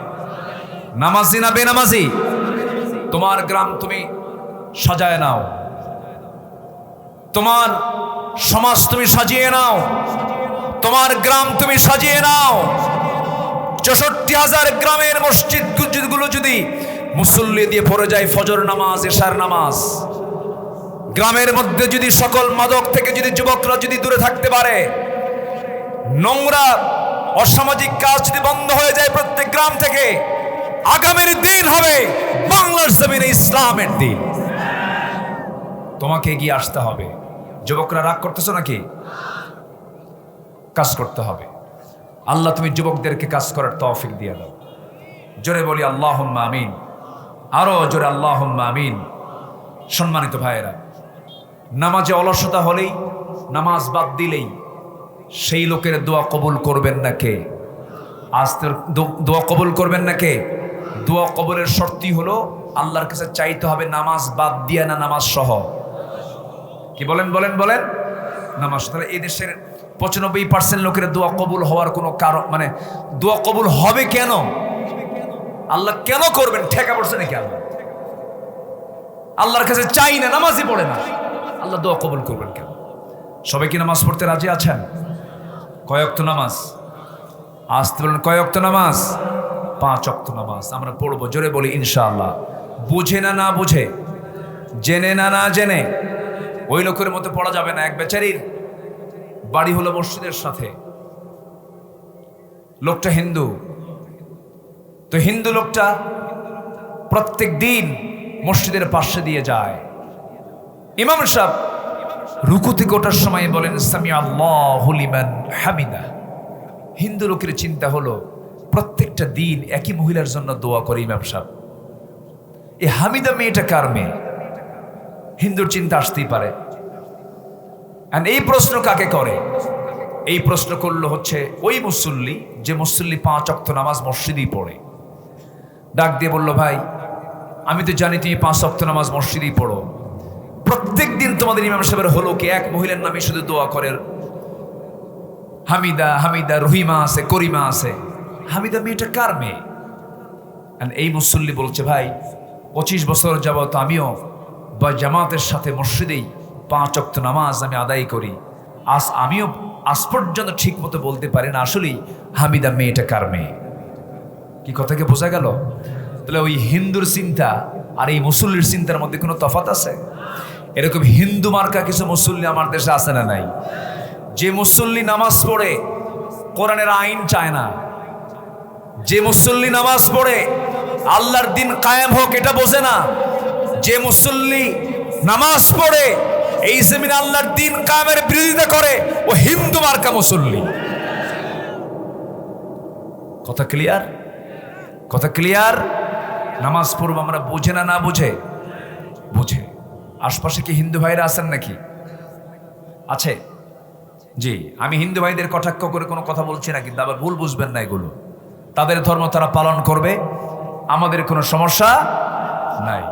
নামাজি না বেনামাজি? তোমার গ্রাম তুমি সাজায় নাও, তোমার সমাজ তুমি সাজিয়ে নাও, তোমার গ্রাম তুমি সাজিয়ে নাও। 64,000 গ্রামের মসজিদগুলো যদি মুসল্লি দিয়ে ভরে যায়, ফজর নামাজ, এশার নামাজ, গ্রামের মধ্যে যদি সকল মাদক থেকে যদি যুবকরা যদি দূরে থাকতে পারে, নোংরা অসামাজিক কাজ যদি বন্ধ হয়ে যায় প্রত্যেক গ্রাম থেকে, আগামীর দিন হবে বাংলার জমিনে ইসলামের দিন। তোমাকে এগিয়ে আসতে হবে। যুবকরা রাগ করতেছো নাকি? কাজ করতে হবে। আল্লাহ তুমি যুবকদেরকে কাজ করার তৌফিক দিয়ে দাও। জোরে বলি আল্লাহুম্মা আমিন। আরো জোরে আল্লাহুম্মা আমিন। সম্মানিত ভাইয়েরা, নামাজে অলসতা হলেই, নামাজ বাদ দিলেই সেই লোকের দোয়া কবুল করবেন না কে? আজ তোর দোয়া কবুল করবেন না কে? দোয়া কবুলের শর্তই হলো আল্লাহর কাছে চাইতে হবে নামাজ বাদ দিয়া না নামাজ সহ। কি বলেন বলেন বলেন? নামাজ। তাহলে এই দেশের 95% লোকের দোয়া কবুল হওয়ার কোনো কারণ, মানে দোয়া কবুল হবে কেন? আল্লাহ কেন করবেন? ঠেকা পড়ছে নাকি আল্লাহ? আল্লাহর কাছে চাই না, নামাজই পড়ে না, আল্লাহ দোয়া কবুল করবেন কেন? সবাই কি নামাজ পড়তে রাজি আছেন? কয় ওয়াক্ত নামাজ? আসতে বলেন, কয় ওয়াক্ত নামাজ? 5 ওয়াক্ত নামাজ আমরা পড়বো। জোরে বলি ইনশাআল্লাহ। বুঝে না না বুঝে, জেনে না না জেনে ওই লোকের মতো পড়া যাবে না। এক বেচারির বাড়ি হলো মসজিদের সাথে, লোকটা হিন্দু। তো হিন্দু লোকটা প্রত্যেক দিন মসজিদের পাশে দিয়ে যায়। ইমাম সাহেব রুকু থেকে ওঠার সময় বলেন সামি আল্লাহু লিমান হামিদা। হিন্দু লোকের চিন্তা হলো প্রত্যেকটা দিন একই মহিলার জন্য দোয়া করে ইমাম সাহেব, এই হামিদা মেয়েটা কার মেয়ে? হিন্দুর চিন্তা আসতেই পারে। এই প্রশ্ন কাকে করে? এই প্রশ্ন করলো হচ্ছে ওই মুসল্লি, যে মুসল্লি 5 ওয়াক্ত নামাজ মসজিদেই পড়ে। ডাক দিয়ে বলল, ভাই আমি তো জানি তুমি 5 ওয়াক্ত নামাজ মসজিদেই পড়ো, প্রত্যেক দিন তোমাদের ইমাম সাহেবের হলো কি এক মহিলার নামে শুধু দোয়া করে? হামিদা, হামিদা, রহিমা আছে, করিমা আছে, হামিদা মেয়েটা কার মেয়ে? এই মুসল্লি বলছে, ভাই 25 বছর যাবত আমিও বা জামাতের সাথে মসজিদেই 5 ওয়াক্ত নামাজ আমি আদায় করি, আমিও আজ পর্যন্ত ঠিক মতো বলতে পারি না আসলেই হামিদা মেয়েটা কার মেয়ে। কি কথাকে বোঝা গেল? তাহলে ওই হিন্দুর চিন্তা আর এই মুসল্লির চিন্তার মধ্যে কোনো তফাৎ আছে? এরকম হিন্দু মার্কা কিছু মুসল্লি আমার দেশে আছে না নাই? যে মুসল্লি নামাজ পড়ে কোরআনের আইন চায় না, যে মুসল্লি নামাজ পড়ে আল্লাহর দিন কায়েম হোক এটা বোঝে না, যে মুসল্লি নামাজ পড়ে এই জমিনে আল্লাহর দিন কায়েমের বিরোধিতা করে, ও হিন্দু মার্কা মুসল্লি। কথা ক্লিয়ার? কথা ক্লিয়ার? নামাজ পড়ব আমরা বুঝে না না বুঝে? বুঝে। আশপাশে কি হিন্দু ভাইরা আছেন নাকি? আছে? জি, আমি হিন্দু ভাইদের কটাক্ষ করে কোনো কথা বলছি না, কিন্তু আবার ভুল বুঝবেন না। এগুলো তাদের ধর্ম, তারা পালন করবে, আমাদের কোনো সমস্যা নাই।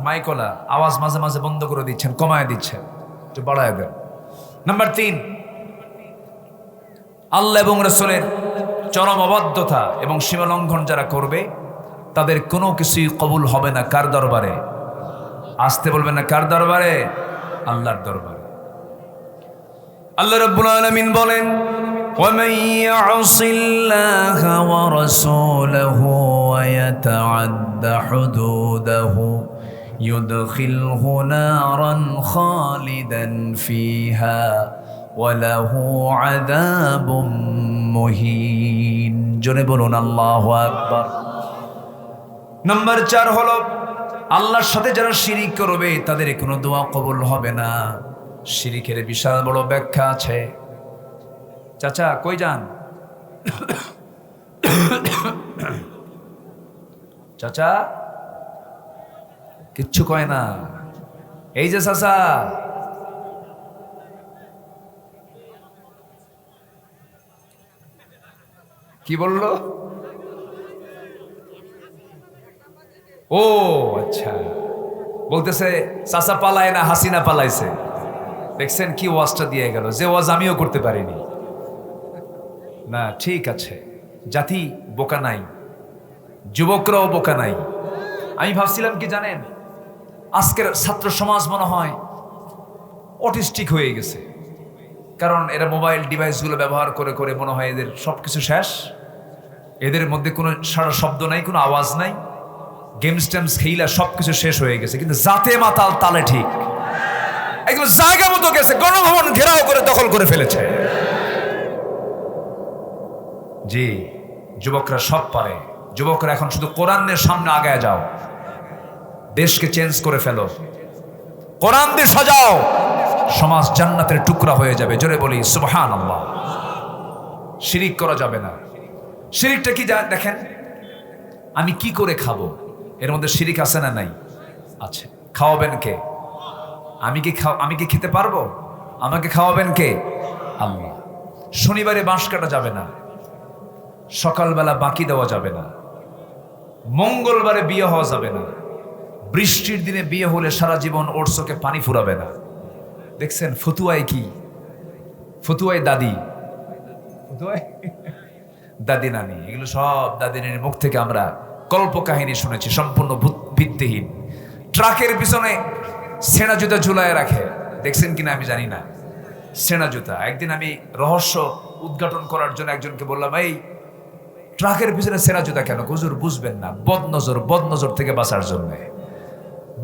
মাইকলা আওয়াজ মাঝে মাঝে বন্ধ করে দিচ্ছেন, কমায় দিচ্ছেন, একটু বাড়ায় দেন। নাম্বার 3, আল্লাহ এবং রাসূলের চরম অবাধ্যতা এবং সীমালঙ্ঘন যারা করবে তাদের কোনো কিছুই কবুল হবে না। কার দরবারে? আসতে বলবেন না, কার দরবারে? আল্লাহর দরবারে। আল্লাহ রাব্বুল আলামিন বলেন, وَمَن يَعْصِ اللَّهَ وَرَسُولَهُ وَيَتَعَدَّ حُدُودَهُ يُدْخِلْهُ نَارًا خَالِدًا فِيهَا وَلَهُ عَذَابٌ مُهِينٌ। জোরে বলুন আল্লাহু আকবার। নাম্বার 4 হলো আল্লাহর সাথে যারা শিরিক করবে তাদের কোনো দোয়া কবুল হবে না। শিরিকের বিশাল বড় ব্যাখ্যা আছে। চাচা কই যান? চাচা কিচ্ছু কয় না। এই যে চাচা, কি বললো? ও আচ্ছা, বলতেছে চাচা পালায় না, হাসিনা পালাইছে। দেখছেন কি ওয়াজটা দিয়ে গেল, যে ওয়াজ আমিও করতে পারিনি। না ঠিক আছে, জাতি বোকা নাই, যুবকরাও বোকা নাই। আমি ভাবছিলাম কি জানেন, আজকের ছাত্র সমাজ মনে হয় অটিস্টিক হয়ে গেছে, কারণ এরা মোবাইল ডিভাইসগুলো ব্যবহার করে করে মনে হয় এদের সবকিছু শেষ, এদের মধ্যে কোনো সারা শব্দ নাই, কোনো আওয়াজ নাই, গেমস টেমস খেইলা সবকিছু শেষ হয়ে গেছে। কিন্তু জাতে মাতাল তালে ঠিক, একদম জায়গা মতো গেছে, গণভবন ঘেরাও করে দখল করে ফেলেছে। জি, যুবকরা সব পারে। যুবকরা এখন শুধু কোরআনের সামনে আগায় যাও, দেশকে চেঞ্জ করে ফেলো, কোরআন দিয়ে সাজাও, সমাজ জান্নাতের টুকরা হয়ে যাবে। জোরে বলি সুবহানাল্লাহ। শিরিক করা যাবে না। শিরিকটা কি দেখেন, আমি কি করে খাবো, এর মধ্যে শিরিক আছে না নাই? আছে। খাওয়াবেন কে? আমি কি খেতে পারবো? আমাকে খাওয়াবেন কে? আল্লাহ। শনিবারে বাঁশ কাটা যাবে না, সকালবেলা বাকি দেওয়া যাবে না, মঙ্গলবারে বিয়ে হওয়া যাবে না, বৃষ্টির দিনে বিয়ে হলে সারা জীবন ওর চোখে পানি ফুরাবে না। দেখছেন ফতুয়ায় কি? ফতুয়ায় দাদি, ফতুয়ায় দাদি নানি, এগুলো সব দাদি নানির মুখ থেকে আমরা কল্প কাহিনী শুনেছি, সম্পূর্ণ ভিত্তিহীন। ট্রাকের পিছনে সেনা জুতা ঝুলায় রাখে, দেখছেন কিনা আমি জানি না, সেনা জুতা। একদিন আমি রহস্য উদ্ঘাটন করার জন্য একজনকে বললাম, এই ট্রাকের পিছনে সেনা জুতা কেন? হুজুর বুঝবেন না, বদনজর থেকে বাঁচার জন্য,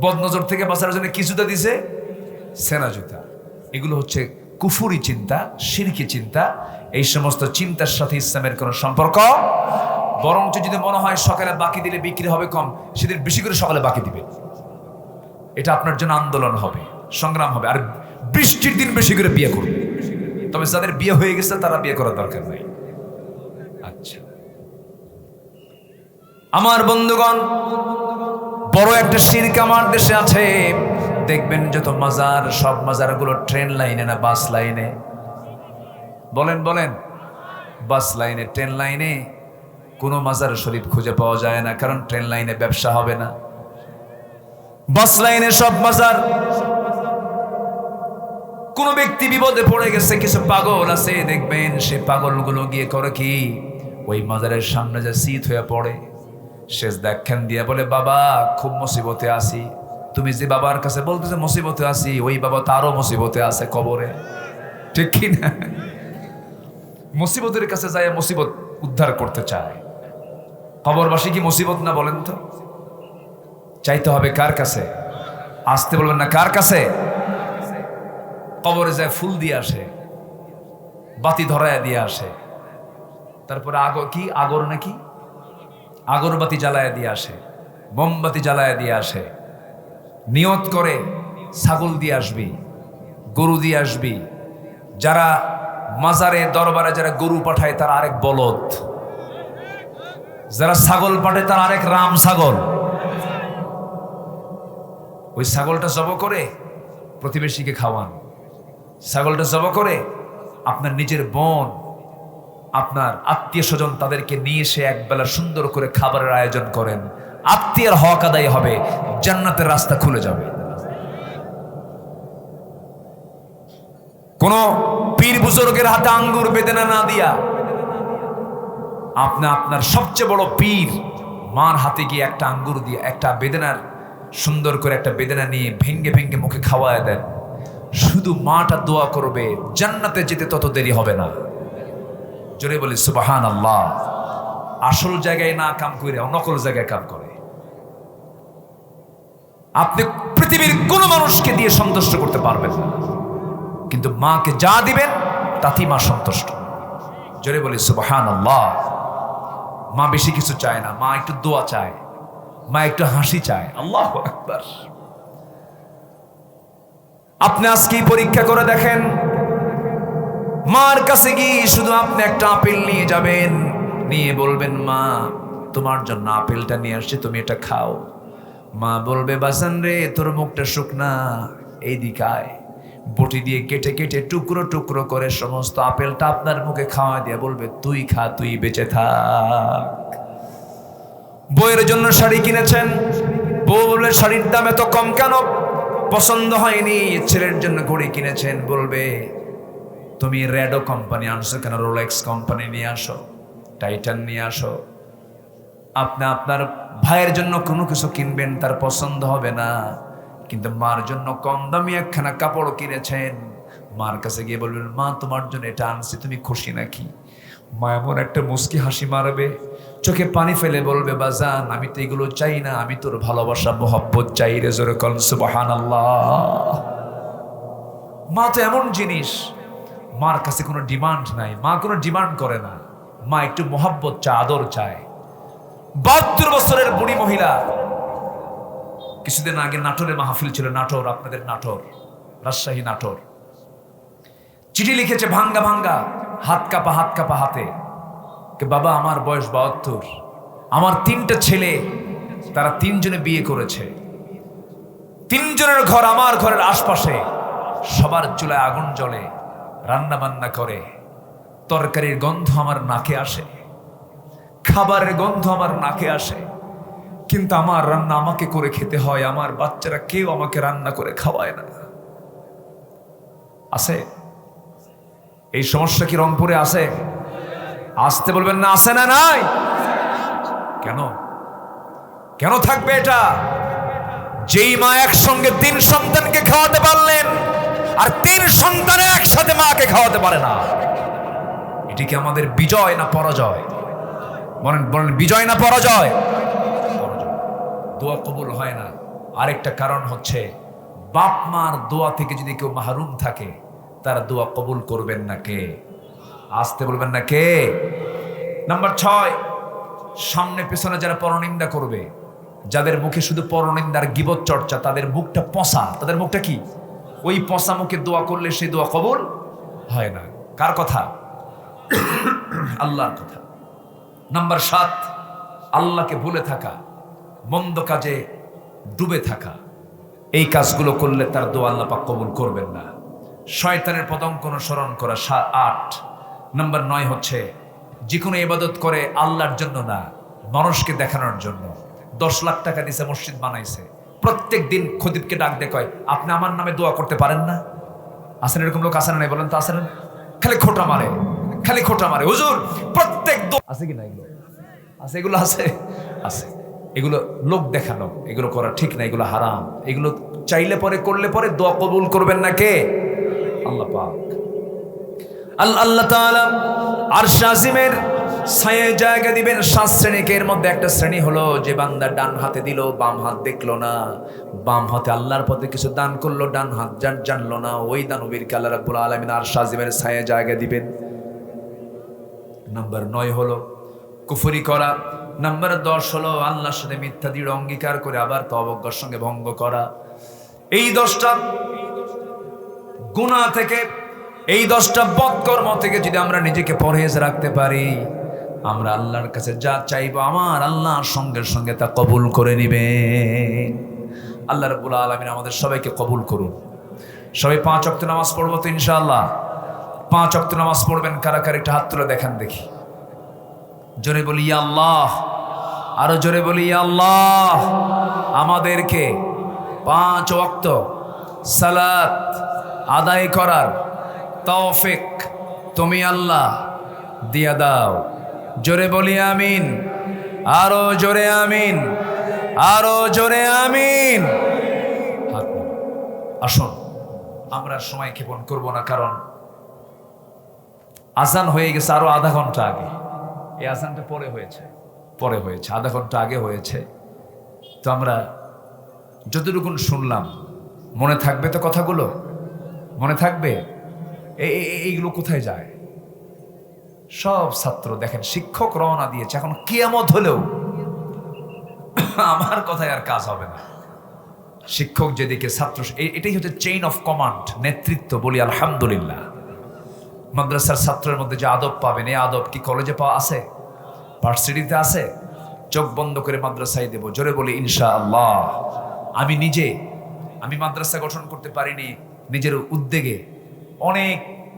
বদনজর থেকে বাঁচার জন্য কি জুতা দিছে? সেনা জুতা। এগুলো হচ্ছে কুফুরি চিন্তা, শিরকি চিন্তা। এই সমস্ত চিন্তার সাথে ইসলামের কোনো সম্পর্ক, বরঞ্চ যদি মনে হয় সকালে বাকি দিলে বিক্রি হবে কম, সেদিন বেশি করে সকালে বাকি দিবে। এটা আপনার জন্য আন্দোলন হবে, সংগ্রাম হবে। আর বৃষ্টির দিন বেশি করে বিয়ে করবে। তবে যাদের বিয়ে হয়ে গেছে তারা বিয়ে করার দরকার নাই। আচ্ছা আমার বন্ধুগণ, বড় একটা শিরক আমার দেশে আছে। দেখবেন যত মাজার, সব মাজারগুলো ট্রেন লাইনে না বাস লাইনে? বলেন বলেন, বাস লাইনে, ট্রেন লাইনে কোনো মাজার শরীফ খুঁজে পাওয়া যায় না, কারণ ট্রেন লাইনে ব্যবসা হবে না। বাস লাইনে সব মাজার। কোন ব্যক্তি বিপদে পড়ে গেছে, কিছু পাগল আছে, দেখবেন সে পাগলগুলো গিয়ে করে কি, ওই মাজারের সামনে যে শীত হয়ে পড়ে, শেষ দেখেন দিয়া বলে, বাবা খুব মুসিবতে আছি। তুমি যে বাবার কাছে বলতেছে মুসিবতে আছি, ওই বাবা তারও মুসিবতে আছে কবরে, ঠিক কি না? মুসিবতের কাছে যায় মুসিবত উদ্ধার করতে চায়। কবরবাসী কি মুসিবত না? বলেন তো। চাইতে হবে কার কাছে? আসতে বলবেন না, কার কাছে? কবরে যায় ফুল দিয়ে আসে, বাতি ধরায় দিয়ে আসে, তারপরে আগর নাকি আগরবাতি জ্বালায় দিয়ে আসে, মোমবাতি জ্বালায় দিয়ে আসে, নিয়ত করে ছাগল দিয়ে আসবি, গরু দিয়ে আসবি। যারা মাজারে দরবারে যারা গরু পাঠায় তার আরেক বলদ, যারা ছাগল পাঠায় তার আরেক রাম ছাগল। ওই ছাগলটা জব করে প্রতিবেশীকে খাওয়ান, ছাগলটা জব করে আপনার নিজের বোন, আপনার আত্মীয় স্বজন, তাদেরকে নিয়ে এসে একবেলা সুন্দর করে খাবারের আয়োজন করেন। আত্মীয়ের হক আদায় হবে, জান্নাতের রাস্তা খুলে যাবে। কোন পীর বুজুর্গের হাতে আঙ্গুর বেদনা না দিয়া আপনার সবচেয়ে বড় পীর মার হাতে গিয়ে একটা আঙ্গুর দিয়ে একটা বেদনার সুন্দর করে একটা বেদনা নিয়ে ভেঙ্গে ভেঙ্গে মুখে খাওয়ায় দেন। শুধু মাটা দোয়া করবে, জান্নাতে যেতে তত দেরি হবে না। জোরে বলি সুবহানাল্লাহ। আসল জায়গায় না কাম করে নকল জায়গায় কাম করে। আপনি পৃথিবীর কোন মানুষকে দিয়ে সন্তুষ্ট করতে পারবেন না, কিন্তু মাকে যা দিবেন তাতেই মা সন্তুষ্ট। জোরে বলি সুবহানাল্লাহ। মা বেশি কিছু চায় না, মা একটু দোয়া চায়, মা একটু হাসি চায়। আল্লাহু আকবার। আপনি আজকেই পরীক্ষা করে দেখেন, মার কাছে গিয়ে শুধু আপনি একটা আপেল নিয়ে যাবেন, নিয়ে বলবেন মা তোমার জন্য আপেলটা নিয়ে আসছি, তুমি এটা খাও। মা বলবে বাসান রে তোর মুখটা শুকনা, এইদিকে আয়। বটি দিয়ে কেটে কেটে টুকরো টুকরো করে সমস্ত আপেলটা আপনার মুখে খাওয়া দিয়ে বলবে তুই খা, তুই বেঁচে থাক। বউয়ের জন্য শাড়ি কিনেছেন, বউ বলবে শাড়ির দাম এত কম কেন, পছন্দ হয়নি। ছেলের জন্য ঘড়ি কিনেছেন, বলবে তুমি রেডো কোম্পানি আনছো কেন, রোলেক্স কোম্পানি নিয়ে আসো, টাইটান নিয়ে আসো। আপনি আপনার ভাইয়ের জন্য কোনো কিছু কিনবেন, তার পছন্দ হবে না, কিন্তু মার জন্য কম দামি একখানা কাপড় কিনেছেন, মার কাছে গিয়ে বলবেন মা তোমার জন্য এটা আনছি, তুমি খুশি নাকি? মা এমন একটা মুস্কি হাসি মারবে, চোখে পানি ফেলে বলবে বাজান আমি তো এগুলো চাই না, আমি তোর ভালোবাসা মোহব্বত চাই রে, জোরে কন সুবহানাল্লাহ। মা তো এমন জিনিস, মার কাছে কোনো ডিমান্ড নাই, মা কোনো ডিমান্ড করে না, মা একটু মোহব্বত চায়, আদর চায়। 72 বছরের বুড়ি মহিলা, কিছুদিন আগে নাটোরে মাহফিল ছিল, নাটোর, আপনাদের নাটোর, রাজশাহী নাটোর। চিঠি লিখেছে ভাঙ্গা ভাঙ্গা, হাত কাপা হাতে, বাবা আমার বয়স 72, আমার 3টা ছেলে, তারা 3 জনে বিয়ে করেছে, 3 জনের ঘর আমার ঘরের আশপাশে, সবার চুলায় আগুন জ্বলে, রান্না বান্না করে, তরকারির গন্ধ আমার নাকে আসে, খাবারের গন্ধ আমার নাকে আসে, কিন্তু আমার রান্না আমাকে করে খেতে হয়, আমার বাচ্চারা কেউ আমাকে রান্না করে খাওয়ায় না। আছে এই সমস্যা কি রংপুরে আছে? আসতে বলবেন না, আছে না নাই? কেন কেন থাকবে এটা? যেই মা একসঙ্গে 3 সন্তানকে খাওয়াতে পারলেন, আর 3 সন্তানে একসাথে মাকে খাওয়াতে পারে না, এটি কি আমাদের বিজয় না পরাজয়? বলেন বলেন, বিজয় না পরাজয়? দোয়া কবুল হয় না আরেকটা কারণ হচ্ছে বাপ মার দোয়া থেকে যদি কেউ মাহরুম থাকে, তার দোয়া কবুল করবেন না কে? আসতে বলবেন না কে? নাম্বার 6, সামনে পেছনে যারা পরনিন্দা করবে, যাদের মুখে শুধু পরনিন্দার গীবত চর্চা, তাদের মুখটা পচা, তাদের মুখটা কি ওই পচা মুখে দোয়া করলে সেই দোয়া কবুল হয় না। কার কথা? আল্লাহর কথা। নাম্বার 7, আল্লাহকে ভুলে থাকা, মন্দ কাজে ডুবে থাকা, এই কাজগুলো করলে তার দোয়া আল্লাহ পাক কবুল করবেন না। শয়তানের পদঙ্ক অনুসরণ করা 8। নাম্বার 9 হচ্ছে যে কোনো ইবাদত করে আল্লাহর জন্য না, মানুষকে দেখানোর জন্য। 10 লাখ টাকা দিছে, মসজিদ বানাইছে, প্রত্যেক দিন খতিবকে ডাক দিয়ে কয় আপনি আমার নামে দোয়া করতে পারেন না? আসেন এরকম লোক? আসেন না? বলেন তো আসেন? খালি খোটা মারে, খালি খোটা মারে। হুজুর প্রত্যেক আছে কি না? এগুলো আছে, এগুলো আছে, আছে। এগুলো লোক দেখানো, এগুলো করা ঠিক না, এগুলো হারাম। এগুলো চাইলে পরে করলে পরে দোয়া কবুল করবেন না কে? আল্লাহ পাক। আল্লাহ তাআলা আরশ আজিমের ছায়ায় জায়গা দিবেন 7 শ্রেণীকে। এর মধ্যে একটা শ্রেণী হলো যে বান্দা ডান হাতে দিল, বাম হাত দেখলো না, বাম হাতে আল্লাহর পথে কিছু দান করলো, ডান হাত জানলো না, ওই দানবীরকে আল্লাহ রাব্বুল আলামিন আরশ আজিমের ছায়ায় জায়গা দিবেন। নাম্বার 9 হলো কুফরি করা। নাম্বার 10 হলো আল্লাহর সাথে মিথ্যা দৃঢ় অঙ্গীকার করে আবার তওবার সঙ্গে ভঙ্গ করা। এই 10টা গুনাহ থেকে, এই 10টা বদকর্ম থেকে যদি আমরা নিজেকে পরহেজ রাখতে পারি, আমরা আল্লাহর কাছে যা চাইবো আমার আল্লাহর সঙ্গে সঙ্গে তা কবুল করে নিবেন। আল্লাহ রাব্বুল আলামিন আমাদের সবাইকে কবুল করুন। সবাই 5 ওয়াক্ত নামাজ পড়বো তো ইনশাআল্লাহ? 5 ওয়াক্ত নামাজ পড়বেন কারা কারা? একটা হাত তুলে দেখান দেখি। জোরে বলি ইয়া আল্লাহ, আরো জোরে বলি ইয়া আল্লাহ। আমাদেরকে 5 ওয়াক্ত সালাত আদায় করার তৌফিক তুমি আল্লাহ দিয়া দাও। জোরে বলি আমিন, আরো জোরে আমিন, আরো জোরে আমিন। আসুন আমরা সময় ক্ষেপণ করব না, কারণ আজান হয়ে গেছে আরো আধা ঘন্টা আগে। এই আজানটা পরে হয়েছে, আধা ঘন্টা আগে হয়েছে। তো আমরা যতটুকুন শুনলাম মনে থাকবে তো? কথাগুলো মনে থাকবে? এইগুলো কোথায় যায়? সব ছাত্র দেখেন, শিক্ষক রওনা দিয়েছে, এখন কিয়ামত হলেও আমার কথায় আর কাজ হবে না। শিক্ষক যেদিকে, ছাত্র, এটাই হচ্ছে চেইন অফ কমান্ড, নেতৃত্ব। বলি আলহামদুলিল্লাহ। মাদ্রাসার ছাত্রের মধ্যে যে আদব পাবেন, এই আদব কি কলেজে পাওয়া আছে, ভার্সিটিতে আছে? চোখ বন্ধ করে মাদ্রাসায় দেব, জোরে বলি ইনশাআল্লাহ। আমি মাদ্রাসা গঠন করতে পারিনি নিজের উদ্যোগে, অনেক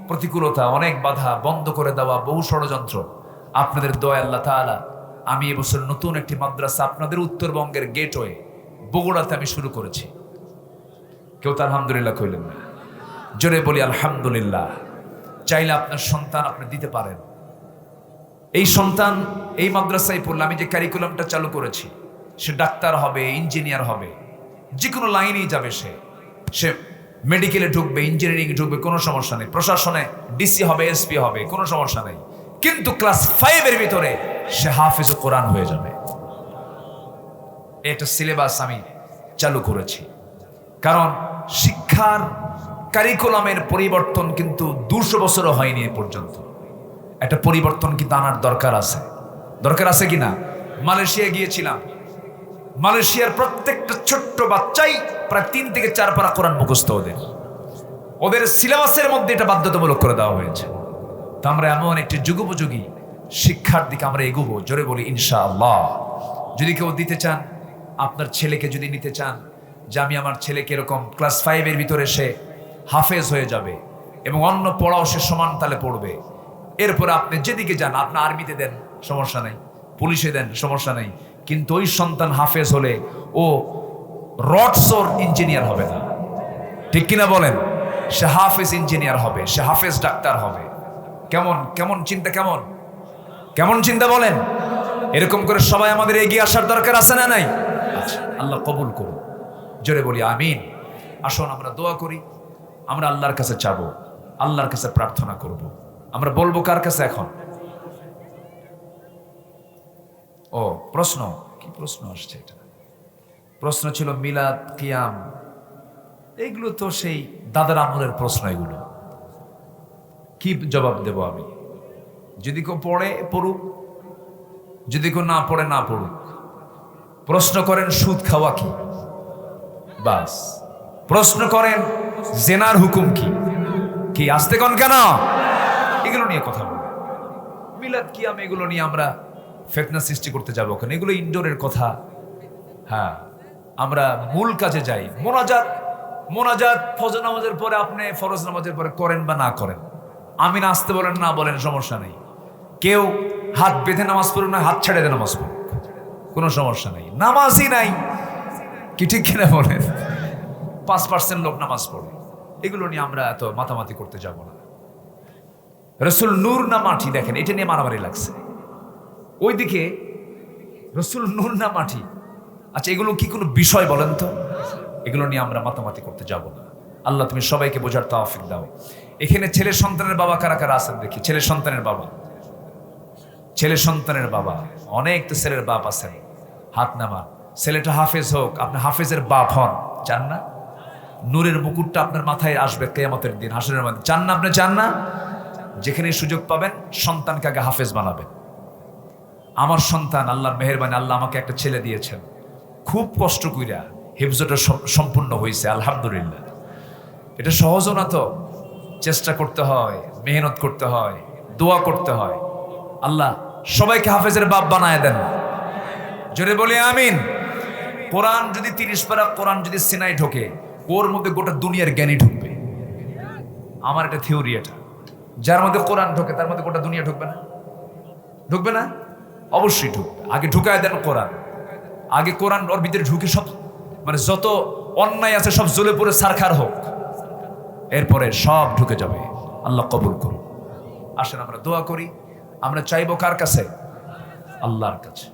প্রতিকূলতা, অনেক বাধা, বন্ধ করে দেওয়া, বহু ষড়যন্ত্র। আপনাদের দয়া আল্লাহ তাআলা আমি এবছর নতুন একটি মাদ্রাসা আপনাদের উত্তরবঙ্গের গেটওয়ে বগুড়াতে আমি শুরু করেছি। কেউ তো আলহামদুলিল্লাহ কইলেন না? জোরে বলি আলহামদুলিল্লাহ। চাইলে আপনার সন্তান আপনি দিতে পারেন। এই সন্তান এই মাদ্রাসায় পড়লে, আমি যে কারিকুলামটা চালু করেছি, সে ডাক্তার হবে, ইঞ্জিনিয়ার হবে, যে কোনো লাইনেই যাবে। সে মেডিকেলে ঢুকবে, ইঞ্জিনিয়ারিং ঢুকবে, কোনো সমস্যা নেই। প্রশাসনে ডিসি হবে, এসপি হবে, কোনো সমস্যা নেই। কিন্তু ক্লাস 5-এর ভিতরে সে হাফেজ কোরআন হয়ে যাবে। এটা সিলেবাস আমি চালু করেছি। কারণ শিক্ষার কারিকুলামের পরিবর্তন কিন্তু 200 বছরও হয়নি এ পর্যন্ত। একটা পরিবর্তন কিন্তু আনার দরকার আছে কিনা? মালয়েশিয়া গিয়েছিলাম, মালয়েশিয়ার প্রত্যেকটা ছোট্ট বাচ্চাই প্রায় 3 থেকে 4 পারা কোরআন মুখস্থ। ওদের সিলেবাসের মধ্যে এটা বাধ্যতামূলক করে দেওয়া হয়েছে। তো আমরা এমন একটি যুগোপযোগী শিক্ষার দিকে আমরা এগোবো, জোরে বলি ইনশাআল্লাহ। যদি কেউ দিতে চান, আপনার ছেলেকে যদি নিতে চান যে আমি আমার ছেলেকে এরকম ক্লাস 5-এর ভিতরে সে হাফেজ হয়ে যাবে এবং অন্য পড়াও সে সমান তালে পড়বে, এরপরে আপনি যেদিকে যান, আপনি আর্মিতে দেন সমস্যা নেই, পুলিশে দেন সমস্যা নেই, কিন্তু ওই সন্তান হাফেজ হলে ও রডসোর ইঞ্জিনিয়ার হবে না, ঠিক কিনা বলেন? সে হাফেজ ইঞ্জিনিয়ার হবে, সে হাফেজ ডাক্তার হবে। কেমন চিন্তা বলেন? এরকম করে সবাই আমাদের এগিয়ে আসার দরকার আছে না নাই? আল্লাহ কবুল করুন, জোরে বলি আমিন। আসুন আমরা দোয়া করি, আমরা আল্লাহর কাছে চাবো, আল্লাহর কাছে প্রার্থনা করব। আমরা বলবো কার কাছে এখন? ও প্রশ্ন, কি প্রশ্ন আসছে? এটা প্রশ্ন ছিল মিলাদ, কিয়াম, এইগুলো তো সেই দাদার আমলের প্রশ্ন। এগুলো কি জবাব দেব আমি? যদি কেউ পড়ে পড়ুক, যদি কেউ না পড়ে না পড়ুক। প্রশ্ন করেন সুদ খাওয়া কি, বাস। প্রশ্ন করেন জেনার হুকুম কি আসতে কোন কেন, এগুলো নিয়ে কথা বলবো। মিলাদ কিয়াম এগুলো নিয়ে আমরা ফিতনা সৃষ্টি করতে যাবো কেন? এগুলো ইনডোরের কথা। হ্যাঁ, আমরা মূল কাজে যাই। মোনাজাত ফজর নামাজের পরে আপনি ফরজ নামাজের পরে করেন বা না করেন, আমিন আসতে বলেন না বলেন, সমস্যা নেই। কেউ হাত বেঁধে নামাজ পড়ুক না হাত ছেড়ে দিয়ে নামাজ পড়ুক, কোনো সমস্যা নেই। নামাজই নাই, কি ঠিক কিনা বলেন? 5% লোক নামাজ পড়ে, এগুলো নিয়ে আমরা এত মাতামাতি করতে যাব না। রসুল নূর না মাটি, দেখেন এটা নিয়ে মারামারি লাগছে। ওইদিকে রসুল নূর না মাটি, আচ্ছা এগুলো কি কোনো বিষয় বলেন তো? এগুলো নিয়ে আমরা মাতামাতি করতে যাব না। আল্লাহ তুমি সবাইকে বোঝার তৌফিক দাও। এখানে ছেলে সন্তানের বাবা কারা কারা আছেন দেখি? ছেলে সন্তানের বাবা, অনেক তো ছেলের বাপ আছেন, হাত নামান। ছেলেটা হাফেজ হোক, আপনি হাফেজের বাপ হন, চান না? নূরের মুকুটটা আপনার মাথায় আসবে কিয়ামতের দিন, হাসরের মধ্যে, চান না? আপনি চান না? যেখানে সুযোগ পাবেন সন্তানকে আগে হাফেজ বানাবেন। আমার সন্তান, আল্লাহর মেহেরবানি, আল্লাহ আমাকে একটা ছেলে দিয়েছেন, খুব কষ্ট কইরা হিফজটা সম্পূর্ণ হয়েছে, আলহামদুলিল্লাহ। এটা সহজও না, তো চেষ্টা করতে হয়, মেহনত করতে হয়, দোয়া করতে হয়। আল্লাহ সবাইকে হাফেজের বাপ বানায় দেন, জোরে বলি আমিন। কোরআন যদি 30 পারা কোরআন যদি সিনাই ঢোকে, ওর মধ্যে গোটা দুনিয়ার জ্ঞানী ঢুকবে। আমার একটা থিওরি, এটা যার মধ্যে কোরআন ঢোকে তার মধ্যে গোটা দুনিয়া ঢুকবে না? অবশ্যই ঢুকবে। আগে ঢুকায় দেন কোরআন, আগে কোরআন ওর ভিতরে ঢুকে সব, মানে যত অন্যায় আছে সব জ্বলে পড়ে সারখার হোক, এরপরে সব ঢুকে যাবে। আল্লাহ কবুল করুন। আসেন আমরা দোয়া করি। আমরা চাইবো কার কাছে? আল্লাহর কাছে।